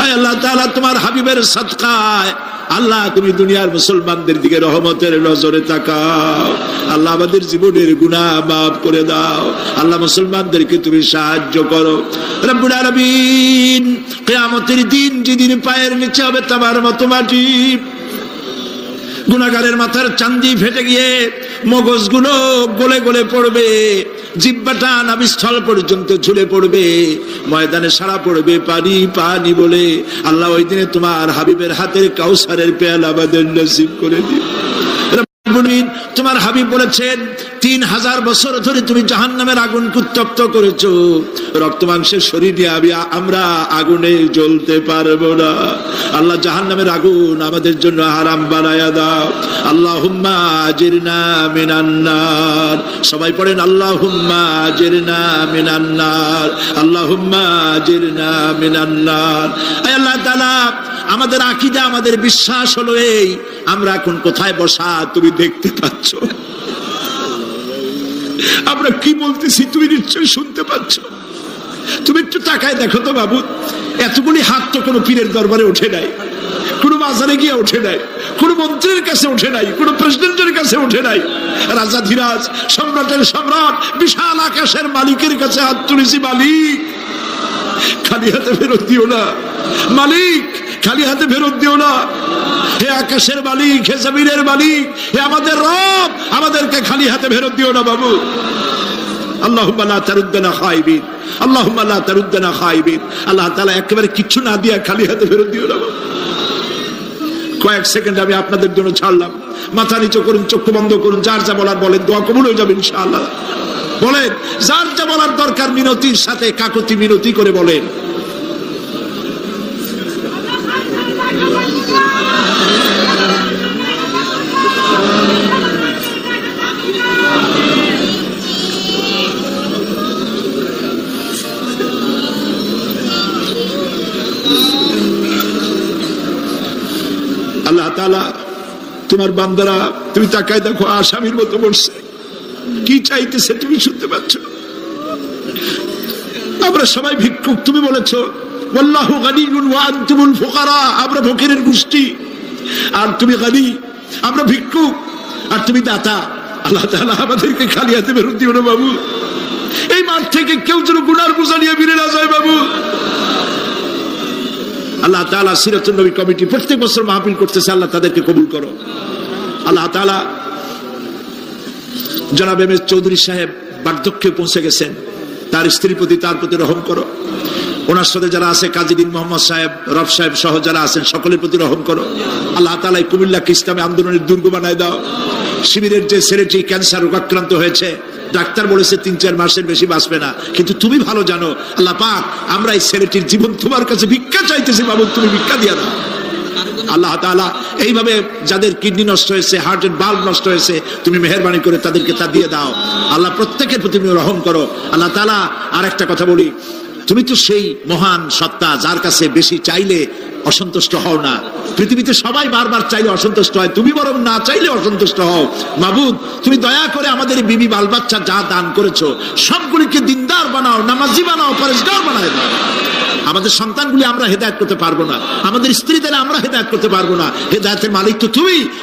আয় আল্লাহ তাআলা, তোমার হাবিবের সাদকায় আল্লাহ তুমি দুনিয়ার মুসলমানদের দিকে রহমতের নজরে তাকাও। আল্লাহ আমাদের জীবনের গুনাহ মাফ করে দাও। আল্লাহ মুসলমানদেরকে তুমি সাহায্য করো রব্বুল আলামিন। কিয়ামতের দিন যেদিন পায়ের নিচে হবে তামার মতো মাটি, গুনাহগারের মাথার চান্দি ফেটে গিয়ে মগজগুলো গলে গলে পড়বে, জিহ্বাটা নাভিস্থল পর্যন্ত ঝুলে পড়বে, ময়দানে সারা পড়বে পানি পানি বলে। আল্লাহ ওই দিনে তোমার হাবিবের হাতের কাউসারের পেয়ালা আমাদের নসিব করে দিও। তোমার হাবিব বলেছেন 3000 বছর ধরে তুমি জাহান্নামের আগুনকে উত্তপ্ত করেছো, রক্ত মাংসের শরীর নিয়ে আমরা আগুনে জ্বলতে পারবো না। আল্লাহ জাহান্নামের আগুন আমাদের জন্য হারাম বানায়া দাও। আল্লাহুম্মা আজিরনা মিনান নার। সবাই পড়েন আল্লাহুম্মা আজিরনা মিনান নার, আল্লাহুম্মা আজিরনা মিনান নার। আয় আল্লাহ তাআলা, আমাদের আকীদা, আমাদের বিশ্বাস হলো এই, আমরা এখন কোথায় বসা তুমি দেখতে পাচ্ছ, আমরা কি বলতেছি তুমি নিশ্চয়ই শুনতে পাচ্ছ। তুমি একটু তাকায় দেখো তো বাবু, এতগুলি হাত তো কোনো পীরের দরবারে ওঠে নাই, কোনো বাজারে গিয়ে ওঠে নাই, কোনো মন্ত্রীর কাছে ওঠে নাই, কোনো প্রেসিডেন্টের কাছে ওঠে নাই। রাজা ধীরাজ, সম্রাটের সম্রাট, বিশাল আকাশের মালিকের কাছে হাত তুলেছি, মালিক খালি হাতে ফেরত দিও না, মালিক খালি হাতে ফেরত দিও না। হে আকাশের মালিক, হে জমিনের মালিক, হে আমাদের রব, আমাদেরকে খালি হাতে ফেরত দিও না বাবু। আল্লাহুম্মা লা তারুদ্দানা খাইবিন, আল্লাহুম্মা লা তারুদ্দানা খাইবিন। আল্লাহ তাআলা একেবারে কিচ্ছু না দিয়া খালি হাতে ফেরত দিও না বাবু। কয়েক সেকেন্ড আমি আপনাদের জন্য ছাড়লাম, মাথা নিচু করুন, চক্ষু বন্ধ করুন, যার যা বলার বলেন, দোয়া কবুল হয়ে যাবে ইনশাআল্লাহ। বলেন যার যা বলার দরকার, মিনতির সাথে কাকুতি মিনতি করে বলেন। আল্লাহ তাআলা, তোমার বান্দারা তুমি তাকায় দেখো, আসামির মতো বসছে, কি চাইতেছে তুমি শুনতে পাচ্ছ। আমরা সবাই ভিক্ষুক, তুমি বলেছো ওয়াল্লাহু গানিয়ুন ওয়া আনতুমুল ফুকারা, আমরা ফকিরের গোষ্ঠী আর তুমি গানি, আমরা ভিক্ষুক আর তুমি দাতা। আল্লাহ তাআলা আমাদেরকে খালি হাতে ফেরত দিও না বাবু। এই মাঠ থেকে কেউ যেন গুনার বোঝা নিয়ে ফিরে না যায় বাবু। আল্লাহ তাআলা সিরাতুন নবী কমিটি প্রত্যেক বছর মাহফিল করতেছে, আল্লাহ তাদেরকে কবুল করো। আল্লাহ তাআলা জনাব এম এস চৌধুরী সাহেব বার্ধক্যে পৌঁছে গেছেন, তার স্ত্রীর প্রতি তার প্রতি রহম করো। ওনার সাথে যারা আছে, কাজীদিন মোহাম্মদ সাহেব, রব সাহেব সহ যারা আছেন, সকলের প্রতি রহম করো। আল্লাহ তাআলা কুমিল্লাকে ইসলামী আন্দোলনের দুর্গ বানায় দাও। শিবিরের যে ছেলেটি ক্যান্সার রোগাক্রান্ত হয়েছে, ডাক্তার বলেছে 3-4 মাসের বেশি বাঁচবে না, কিন্তু তুমি ভালো জানো আল্লাহ পাক, আমরা এই ছেলেটির জীবন তোমার কাছে ভিক্ষা চাইতেছি বাবু, তুমি ভিক্ষা দিয়া দাও। আল্লাহ তাআলা এইভাবে যাদের কিডনি নষ্ট হয়েছে, হার্টের বাল্ব নষ্ট হয়েছে, তুমি মেহেরবানি করে তাদেরকে তা দিয়ে দাও। আল্লাহ প্রত্যেকের প্রতি তুমি রহম করো। আল্লাহ তাআলা আর একটা কথা বলি, তুমি তো সেই মহান সত্তা যার কাছে বেশি চাইলে অসন্তুষ্ট হও না। পৃথিবীতে সবাই বারবার চাইলে অসন্তুষ্ট হয়, তুমি বরং না চাইলে অসন্তুষ্ট হও। মাবুদ, তুমি দয়া করে আমাদের বিবি বাল বাচ্চা যা দান করেছো সবগুলিকে দিনদার বানাও, নামাজি বানাও, পরেশগার বানায় দাও। আমাদের সন্তানগুলি আমরা হেদায়েত করতে পারবো না, আমাদের স্ত্রীদের আমরা হেদায়েত করতে পারবো না। হেদায়েতের মালিক তো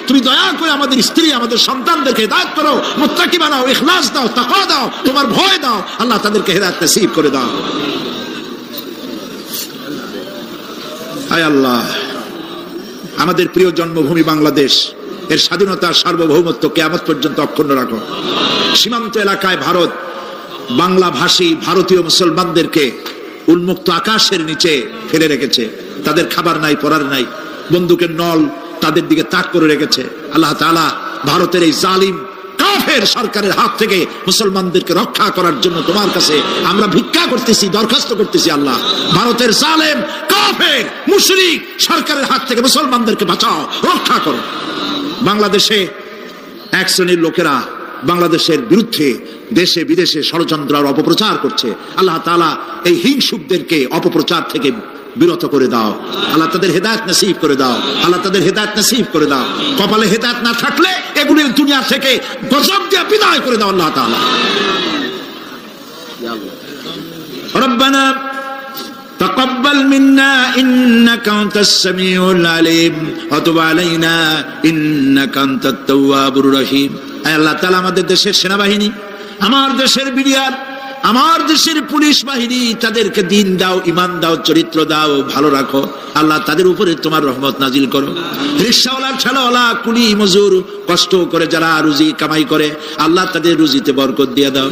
তুমি দয়া করে আমাদের স্ত্রী আমাদের সন্তানদেরকে হেদায়েত করো, মুত্তাকি বানাও, ইখলাস দাও, তাকওয়া দাও, তোমার ভয় দাও। আল্লাহ তাদেরকে হেদায়েত নসিব করে দাও। আয় আল্লাহ, আমাদের প্রিয় জন্মভূমি বাংলাদেশ এর স্বাধীনতার সার্বভৌমত্ব কিয়ামত পর্যন্ত অক্ষুণ্ণ রাখো। সীমান্ত এলাকায় ভারত বাংলা ভাষী ভারতীয় মুসলমানদেরকে উন্মুক্ত আকাশের নিচে ফেলে রেখেছে। তাদের খাবার নাই, পরার নাই, বন্দুকের নল তাদের দিকে তাক করে রেখেছে। আল্লাহ তাআলা ভারতের এই জালিম কাফের সরকারের হাত থেকে মুসলমানদেরকে রক্ষা করার জন্য তোমার কাছে আমরা ভিক্ষা করতেছি, দরখাস্ত করতেছি। আল্লাহ, ভারতের জালেম কাফের মুশরিক সরকারের হাত থেকে মুসলমানদেরকে বাঁচাও, রক্ষা করো। বাংলাদেশে এক শ্রেণীর লোকেরা বাংলাদেশের বিরুদ্ধে দেশে বিদেশে ষড়যন্ত্র আর অপপ্রচার করছে। আল্লাহ তাআলা এই হিংসুকদেরকে অপপ্রচার থেকে বিরত করে দাও। আল্লাহ তাদের হেদায়েত নসিব করে দাও। আল্লাহ তাদের হেদায়েত নসিব করে দাও। কপালে হেদায়েত না থাকলে এগুলির দুনিয়া থেকে গজব দিয়ে বিদায় করে দাও আল্লাহ তাআলা। রব্বানা তাকাব্বাল মিন্না ইন্নাকা আনতাস সামিউল আলিম ওয়া তুব আলাইনা ইন্নাকা আনতাত তাওয়াবুর রহিম। আয় আল্লাহ তাআলা, আমাদের দেশের সেনাবাহিনী, আমার দেশের বিডিআর, আমার দেশের পুলিশ বাহিনী, তাদেরকে দিন দাও, ইমান দাও, চরিত্র দাও, ভালো রাখো। আল্লাহ তাদের উপরে তোমার রহমত নাজিল করো। রিকশাওয়ালা, ঠেলাওয়ালা, কুলি মজুর, কষ্ট করে যারা রুজি কামাই করে, আল্লাহ তাদের রুজিতে বরকত দিয়ে দাও।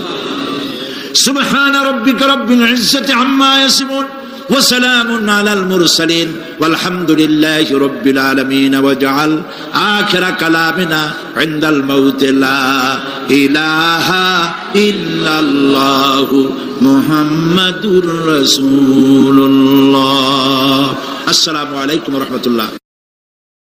সুবহান রাব্বিকা রাব্বিল ইজ্জাতি আম্মা ইয়াসিফুন ওয়া সালামুন আলাল মুরসালিন ওয়ালহামদুলিল্লাহি রাব্বিল আলামিন। ওয়াজআল আখিরা কালামিনা ইনদাল মাউত লা ইলাহা ইল্লাল্লাহু মুহাম্মাদুর রাসূলুল্লাহ। আসসালামু আলাইকুম ওয়া রাহমাতুল্লাহ।